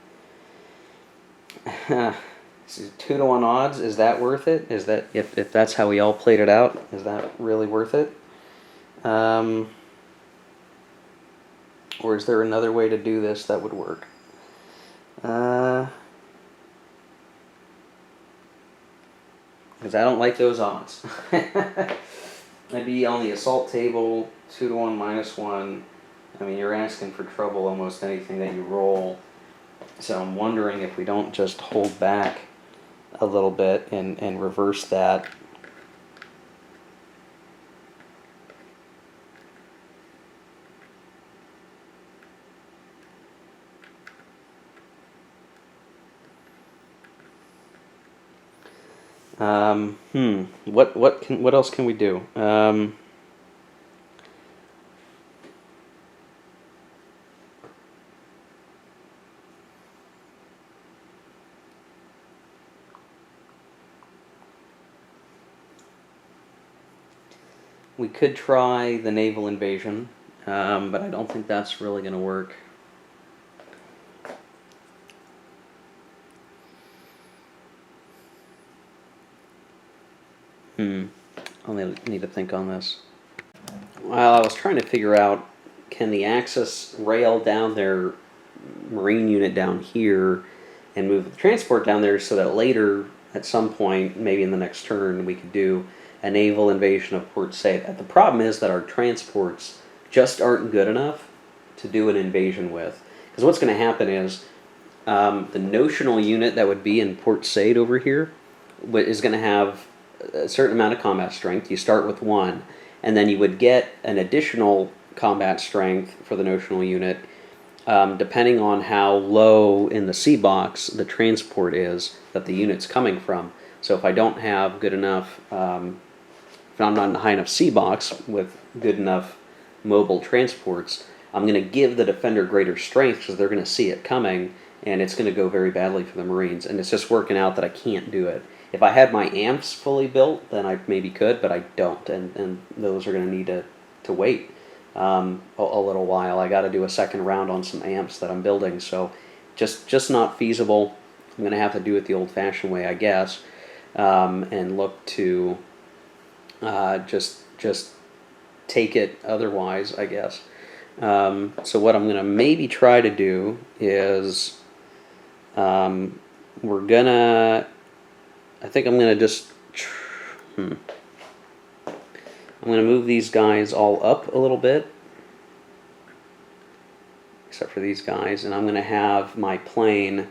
This is 2 to 1 odds. Is that worth it? Is that, if that's how we all played it out, is that really worth it? Or is there another way to do this that would work? Because I don't like those odds. I'd be on the assault table, 2 to 1, -1. I mean, you're asking for trouble almost anything that you roll. So I'm wondering if we don't just hold back a little bit and reverse that. What else can we do? We could try the naval invasion, but I don't think that's really going to work. I'll need to think on this. Well, I was trying to figure out, can the Axis rail down their Marine unit down here and move the transport down there so that later, at some point, maybe in the next turn, we could do a naval invasion of Port Said. The problem is that our transports just aren't good enough to do an invasion with. Because what's going to happen is the notional unit that would be in Port Said over here is going to have a certain amount of combat strength. You start with 1, and then you would get an additional combat strength for the notional unit depending on how low in the C box the transport is that the unit's coming from. So if I don't have good enough, if I'm not in a high enough C box with good enough mobile transports, I'm going to give the defender greater strength because they're going to see it coming, and it's going to go very badly for the Marines. And it's just working out that I can't do it. If I had my amps fully built, then I maybe could, but I don't, and those are going to need to wait a little while. I got to do a second round on some amps that I'm building, so just not feasible. I'm going to have to do it the old-fashioned way, I guess, and look to just take it otherwise, I guess. So what I'm going to maybe try to do is I think I'm going to just I'm going to move these guys all up a little bit, except for these guys, and I'm going to have my plane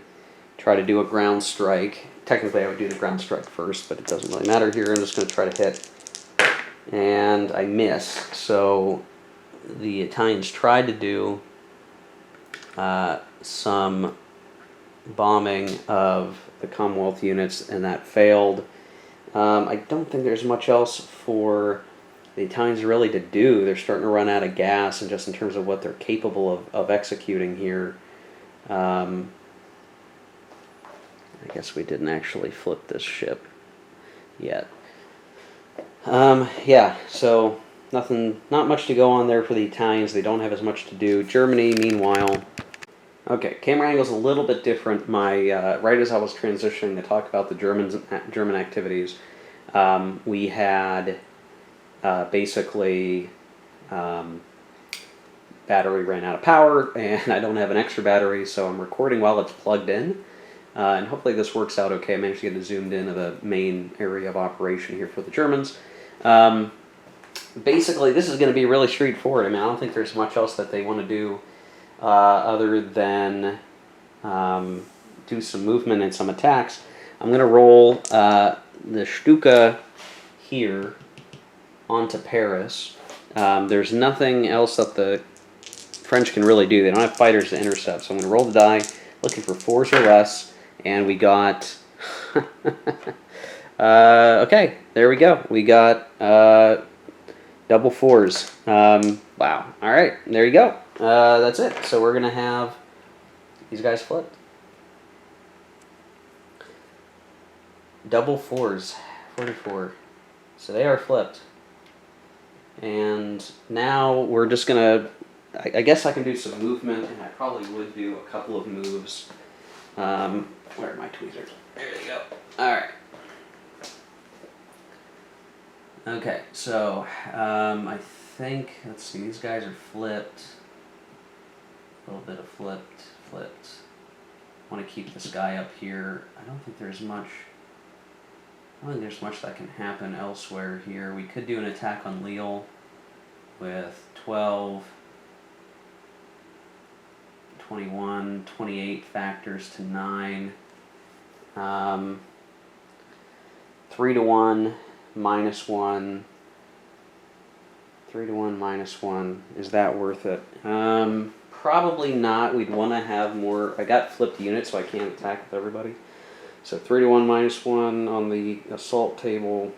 try to do a ground strike. Technically I would do the ground strike first, but it doesn't really matter here. I'm just going to try to hit, and I miss. So the Italians tried to do some bombing of the Commonwealth units, and that failed. I don't think there's much else for the Italians really to do. They're starting to run out of gas, and just in terms of what they're capable of executing here. I guess we didn't actually flip this ship yet. Yeah, so not much to go on there for the Italians. They don't have as much to do. Germany, meanwhile. Okay, camera angle's a little bit different. Right as I was transitioning to talk about the German activities, we had basically battery ran out of power, and I don't have an extra battery, so I'm recording while it's plugged in. and hopefully this works out okay. I managed to get it zoomed into the main area of operation here for the Germans. Basically, this is going to be really straightforward. I mean, I don't think there's much else that they want to do other than do some movement and some attacks. I'm going to roll the Stuka here onto Paris. There's nothing else that the French can really do. They don't have fighters to intercept, so I'm going to roll the die, looking for 4s or less, and we got... okay, there we go. We got double 4s. Wow. All right, there you go. That's it. So we're going to have these guys flipped. Double 4s, 44. So they are flipped. And now we're just going to... I guess I can do some movement, and I probably would do a couple of moves. Where are my tweezers? There they go. All right. Okay, so I think, let's see, these guys are flipped. A little bit of flipped. I want to keep this guy up here. I don't think there's much that can happen elsewhere here. We could do an attack on Lille with 12, 21, 28 factors to 9. 3 to 1, minus 1. 3 to 1, minus 1. Is that worth it? Probably not. We'd want to have more. I got flipped units, so I can't attack with everybody. So 3 to 1, minus 1 on the assault table.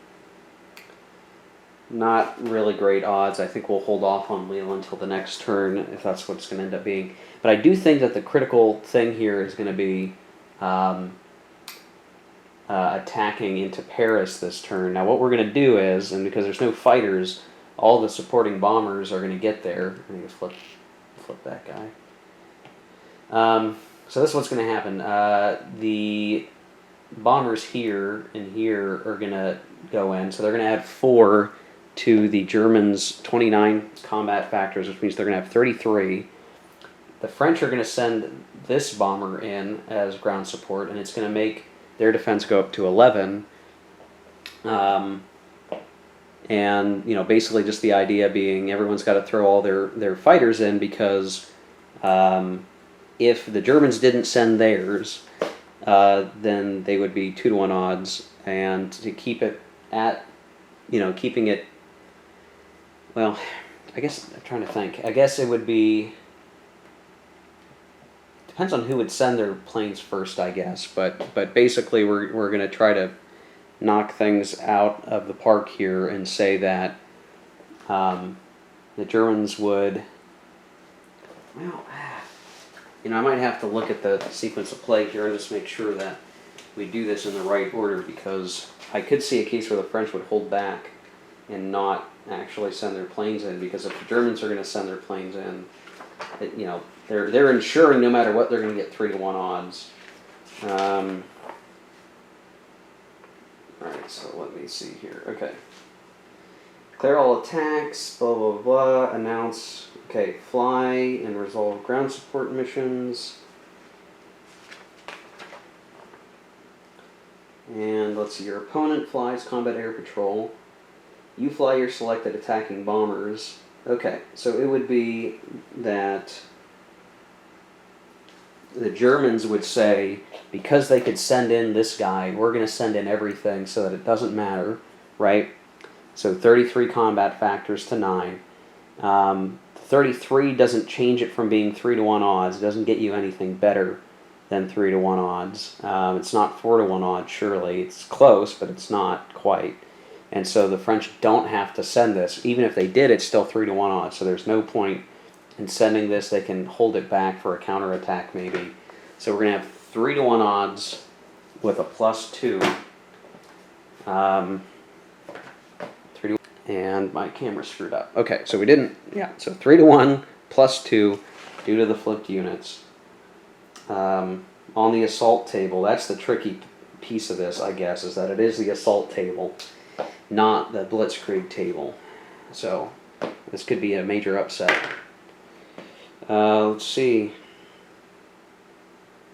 Not really great odds. I think we'll hold off on Lille until the next turn, if that's what it's going to end up being. But I do think that the critical thing here is going to be attacking into Paris this turn. Now what we're going to do is, and because there's no fighters, all the supporting bombers are going to get there. I need to flip that guy. So this is what's going to happen. The bombers here and here are going to go in, so they're going to add 4 to the Germans' 29 combat factors, which means they're going to have 33. The French are going to send this bomber in as ground support, and it's going to make their defense go up to 11. And, you know, basically just the idea being everyone's got to throw all their fighters in, because if the Germans didn't send theirs, then they would be 2 to 1 odds. And to keep it at, keeping it, well, I guess I'm trying to think. I guess it would be, depends on who would send their planes first, I guess. But basically we're going to try to knock things out of the park here and say that the Germans would, well, I might have to look at the sequence of play here and just make sure that we do this in the right order, because I could see a case where the French would hold back and not actually send their planes in, because if the Germans are going to send their planes in, they're ensuring no matter what they're going to get 3 to 1 odds. Alright, so let me see here. Okay. Declare all attacks, blah, blah, blah. Announce, okay, fly and resolve ground support missions. And let's see, your opponent flies combat air patrol. You fly your selected attacking bombers. Okay, so it would be that the Germans would say, because they could send in this guy, we're going to send in everything so that it doesn't matter, right? So 33 combat factors to 9. 33 doesn't change it from being 3 to 1 odds. It doesn't get you anything better than 3 to 1 odds. It's not 4 to 1 odds, surely. It's close, but it's not quite. And so the French don't have to send this. Even if they did, it's still 3 to 1 odds. So there's no point in sending this. They can hold it back for a counterattack maybe. So we're going to have 3 to 1 odds with a +2. 3 to 1. And my camera screwed up. Okay, so we didn't, so 3 to 1 +2 due to the flipped units. On the assault table, that's the tricky piece of this, I guess, is that it is the assault table, not the blitzkrieg table. So this could be a major upset. Let's see.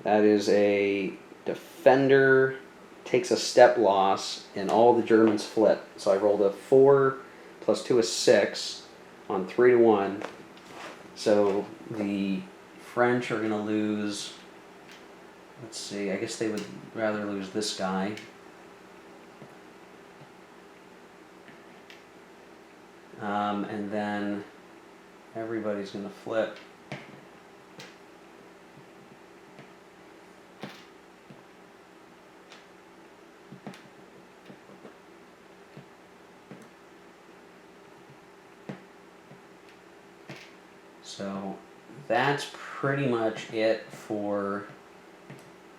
That is a defender takes a step loss, and all the Germans flip. So I rolled a 4 plus 2 is 6 on 3 to 1. So the French are going to lose, let's see, I guess they would rather lose this guy. And then everybody's going to flip. So that's pretty much it for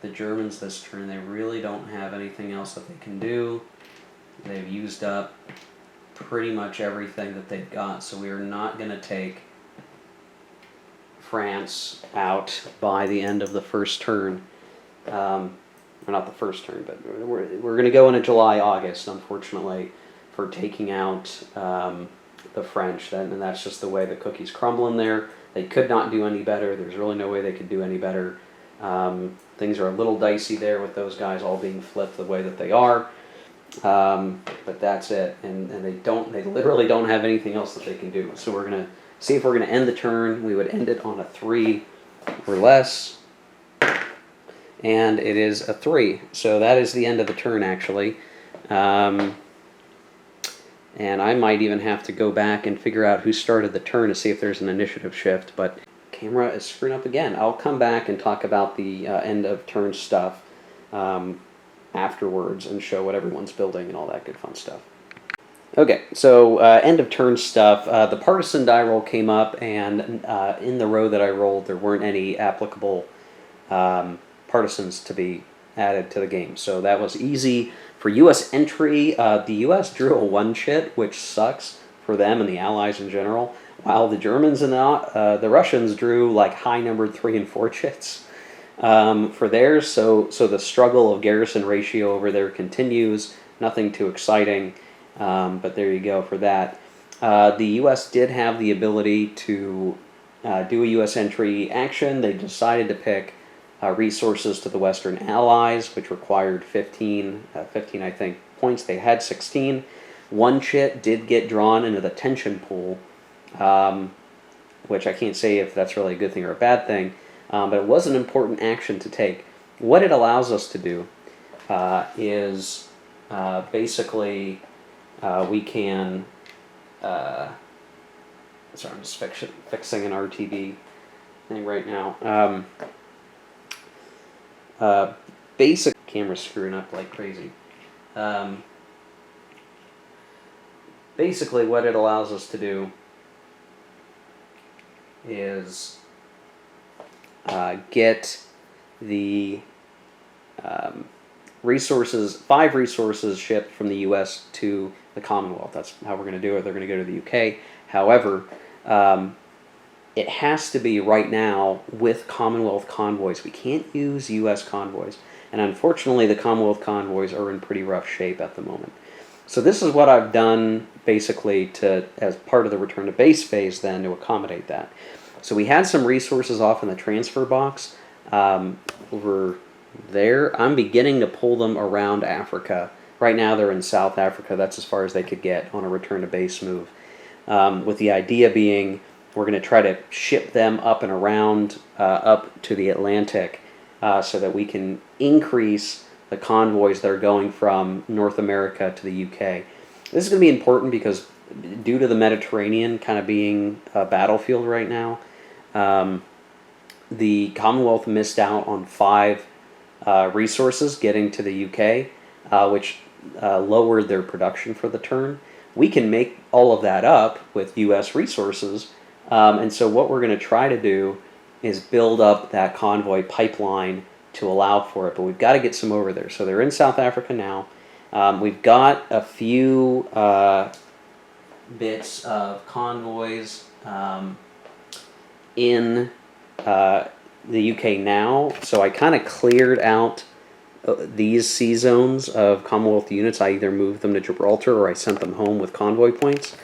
the Germans this turn. They really don't have anything else that they can do. They've used up pretty much everything that they've got, so we are not going to take France out by the end of the first turn. Or not the first turn, but we're going to go into July, August, unfortunately, for taking out the French. And that's just the way the cookies crumble in there. They could not do any better. There's really no way they could do any better. Things are a little dicey there with those guys all being flipped the way that they are. But that's it, and they literally don't have anything else that they can do. So we're gonna see if we're gonna end the turn. We would end it on a 3 or less, and it is a 3. So that is the end of the turn, actually. And I might even have to go back and figure out who started the turn to see if there's an initiative shift. But camera is screwing up again. I'll come back and talk about the end of turn stuff afterwards and show what everyone's building and all that good fun stuff. Okay, so end of turn stuff. The partisan die roll came up, and in the row that I rolled, there weren't any applicable partisans to be added to the game. So that was easy. For U.S. entry, the U.S. drew a 1 chit, which sucks for them and the Allies in general, while the Germans and the Russians drew like high-numbered 3 and 4 chits. For theirs, so the struggle of garrison ratio over there continues. Nothing too exciting, but there you go for that. The U.S. did have the ability to do a U.S. entry action. They decided to pick resources to the Western Allies, which required 15 I think, points. They had 16. 1 chit did get drawn into the tension pool, which I can't say if that's really a good thing or a bad thing. But it was an important action to take. What it allows us to do is basically we can... sorry, I'm just fixing an RTB thing right now. Basic camera's screwing up like crazy. Basically, what it allows us to do is get the resources, 5 resources shipped from the U.S. to the Commonwealth. That's how we're going to do it. They're going to go to the U.K. However, it has to be right now with Commonwealth convoys. We can't use U.S. convoys. And unfortunately, the Commonwealth convoys are in pretty rough shape at the moment. So this is what I've done basically as part of the return to base phase then to accommodate that. So we had some resources off in the transfer box over there. I'm beginning to pull them around Africa. Right now they're in South Africa. That's as far as they could get on a return to base move. With the idea being we're going to try to ship them up and around up to the Atlantic so that we can increase the convoys that are going from North America to the UK. This is going to be important because due to the Mediterranean kind of being a battlefield right now, the Commonwealth missed out on 5 resources getting to the UK, which lowered their production for the turn. We can make all of that up with US resources, and so what we're going to try to do is build up that convoy pipeline to allow for it, but we've got to get some over there. So they're in South Africa now. We've got a few bits of convoys in the UK now, so I kind of cleared out these sea zones of Commonwealth units. I either moved them to Gibraltar or I sent them home with convoy points.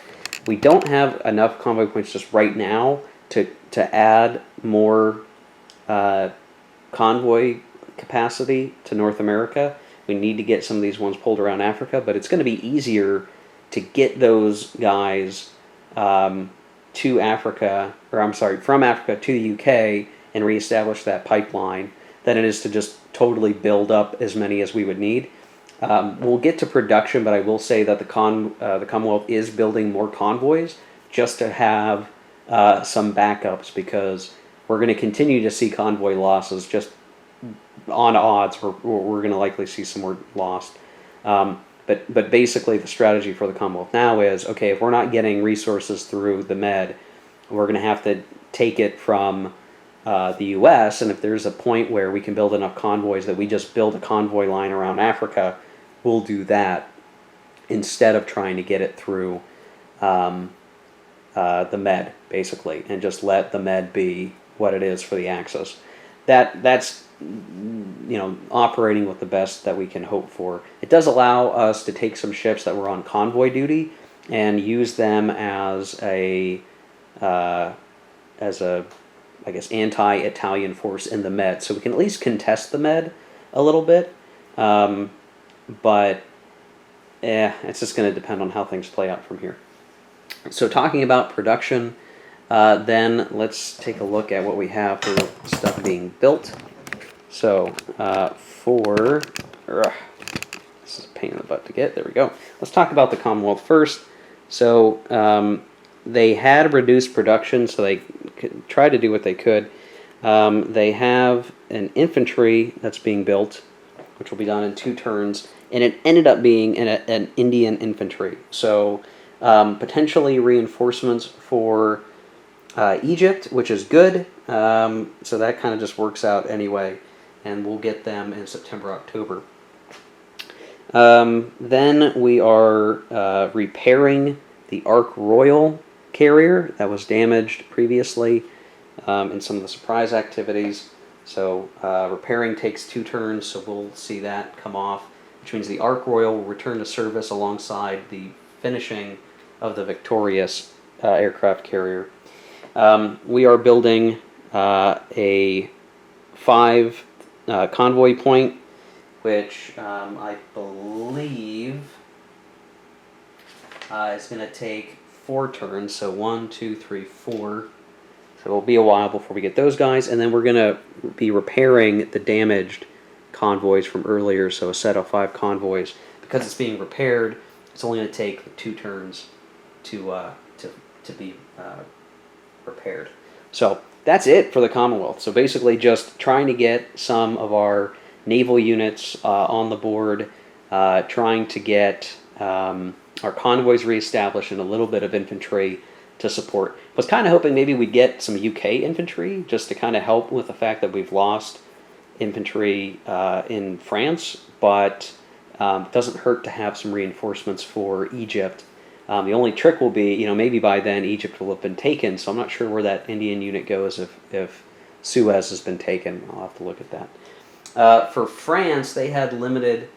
We don't have enough convoy points just right now to add more convoy capacity to North America. We need to get some of these ones pulled around Africa, but it's going to be easier to get those guys to Africa, or I'm sorry, from Africa to the UK and reestablish that pipeline than it is to just totally build up as many as we would need. We'll get to production, but I will say that the Commonwealth is building more convoys just to have some backups, because we're going to continue to see convoy losses. Just on odds, we're going to likely see some more lost. But basically, the strategy for the Commonwealth now is, okay, if we're not getting resources through the Med, we're going to have to take it from the U.S., and if there's a point where we can build enough convoys that we just build a convoy line around Africa, we'll do that instead of trying to get it through the Med, basically, and just let the Med be what it is for the Axis. That's operating with the best that we can hope for. It does allow us to take some ships that were on convoy duty and use them as a I guess, anti-Italian force in the Med, so we can at least contest the Med a little bit. But it's just going to depend on how things play out from here. So talking about production, then let's take a look at what we have for stuff being built. So this is a pain in the butt to get. There we go. Let's talk about the Commonwealth first. So they had reduced production, so they tried to do what they could. They have an infantry that's being built, which will be done in 2 turns, and it ended up being an Indian infantry. So potentially reinforcements for Egypt, which is good. So that kind of just works out anyway, and we'll get them in September, October. Then we are repairing the Ark Royal carrier that was damaged previously in some of the surprise activities. So repairing takes 2 turns, so we'll see that come off, which means the Ark Royal will return to service alongside the finishing of the Victorious aircraft carrier. We are building a 5 convoy point, which I believe is going to take 4 turns, so 1, 2, 3, 4. So it'll be a while before we get those guys, and then we're going to be repairing the damaged convoys from earlier, so a set of 5 convoys. Because it's being repaired, it's only going to take 2 turns to be repaired. So that's it for the Commonwealth. So basically just trying to get some of our naval units on the board, trying to get our convoys reestablished, and a little bit of infantry to support. I was kind of hoping maybe we'd get some UK infantry just to kind of help with the fact that we've lost infantry in France, but it doesn't hurt to have some reinforcements for Egypt. The only trick will be, maybe by then Egypt will have been taken, so I'm not sure where that Indian unit goes if Suez has been taken. I'll have to look at that. For France, they had limited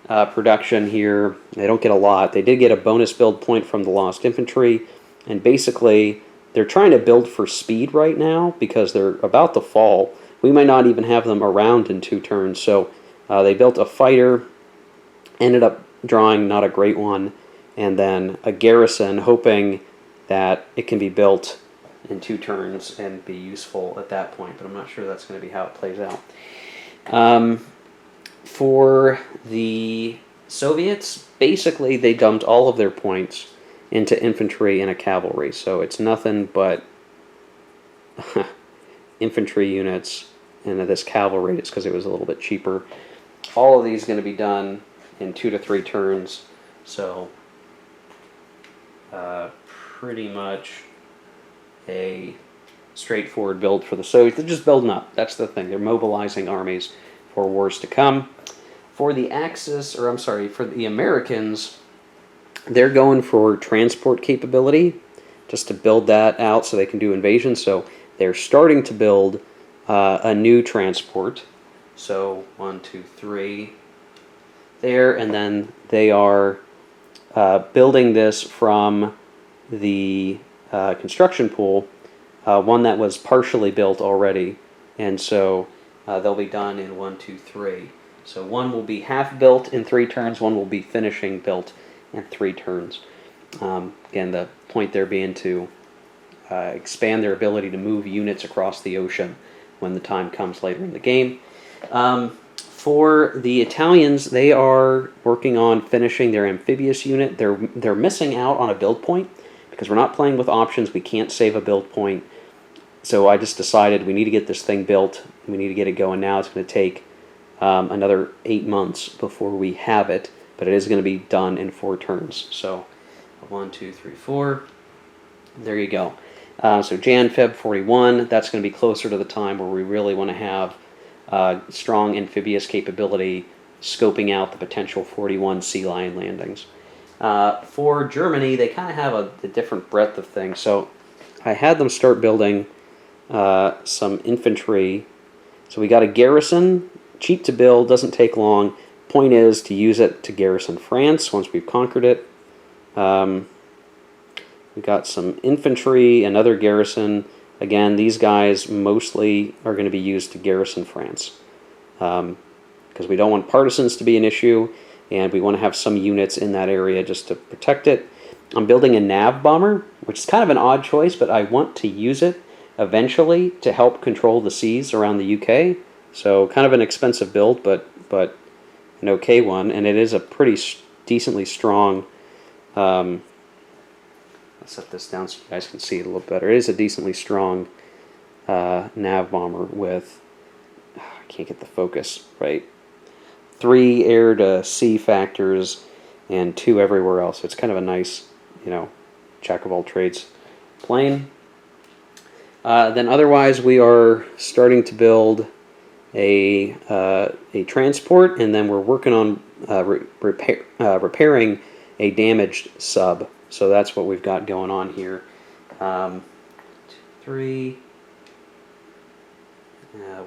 production here. They don't get a lot. They did get a bonus build point from the lost infantry, and basically they're trying to build for speed right now because they're about to fall. We might not even have them around in 2 turns, so they built a fighter, ended up drawing not a great one, and then a garrison, hoping that it can be built in 2 turns and be useful at that point, but I'm not sure that's going to be how it plays out. For the Soviets, basically they dumped all of their points into infantry and a cavalry, so it's nothing but infantry units and this cavalry, just because it was a little bit cheaper. All of these are going to be done in 2 to 3 turns, so pretty much a straightforward build for the Soviets. They're just building up. That's the thing. They're mobilizing armies for wars to come. For the Axis, for the Americans, they're going for transport capability, just to build that out so they can do invasions. So they're starting to build a new transport. So 1, 2, 3 there, and then they are building this from the construction pool, one that was partially built already, and so they'll be done in 1, 2, 3. So one will be half built in 3 turns, one will be finishing built in 3 turns. Again, the point there being to expand their ability to move units across the ocean when the time comes later in the game. For the Italians, they are working on finishing their amphibious unit. They're missing out on a build point because we're not playing with options. We can't save a build point. So I just decided we need to get this thing built. We need to get it going now. It's going to take another 8 months before we have it, but it is going to be done in 4 turns. So 1, 2, 3, 4. There you go. So Jan, Feb 41, that's going to be closer to the time where we really want to have strong amphibious capability, scoping out the potential 41 sea lion landings. For Germany, they kind of have a different breadth of things. So I had them start building some infantry. So we got a garrison, cheap to build, doesn't take long. Point is to use it to garrison France once we've conquered it. We got some infantry, another garrison. Again, these guys mostly are going to be used to garrison France because we don't want partisans to be an issue, and we want to have some units in that area just to protect it. I'm building a nav bomber, which is kind of an odd choice, but I want to use it eventually to help control the seas around the UK. So kind of an expensive build, but an okay one, and it is a pretty decently strong. Let's set this down so you guys can see it a little better. It is a decently strong nav bomber with, I can't get the focus right, 3 air to sea factors and 2 everywhere else. So it's kind of a nice, jack of all trades plane. Then otherwise we are starting to build a transport, and then we're working on repairing a damaged sub. So that's what we've got going on here. 2, 3,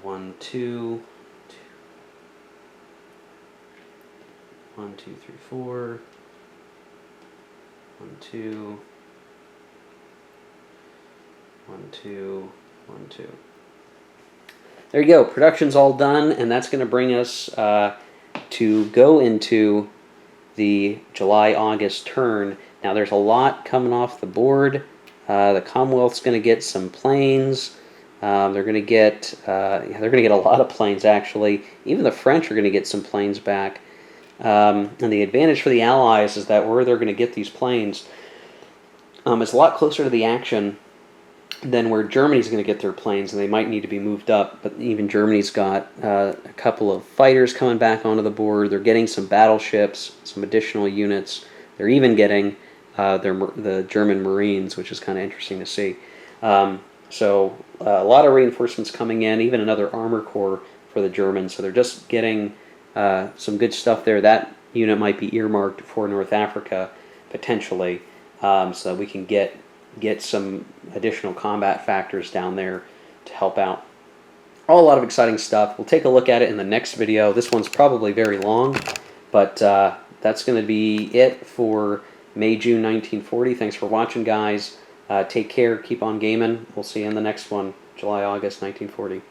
1, 2, 1, 2, 3, 4, 1, 2, 1, 2, 1, 2. There you go. Production's all done, and that's going to bring us to go into the July-August turn. Now there's a lot coming off the board. The Commonwealth's going to get some planes. They're going to get a lot of planes actually. Even the French are going to get some planes back. And the advantage for the Allies is that where they're going to get these planes is a lot closer to the action than where Germany's going to get their planes, and they might need to be moved up. But even Germany's got a couple of fighters coming back onto the board. They're getting some battleships, some additional units. They're even getting the German Marines, which is kind of interesting to see. So a lot of reinforcements coming in, even another armor corps for the Germans. So they're just getting some good stuff there. That unit might be earmarked for North Africa, potentially, so that we can get some additional combat factors down there to help out. A lot of exciting stuff. We'll take a look at it in the next video. This one's probably very long, but that's going to be it for May, June 1940. Thanks for watching, guys. Take care. Keep on gaming. We'll see you in the next one, July, August 1940.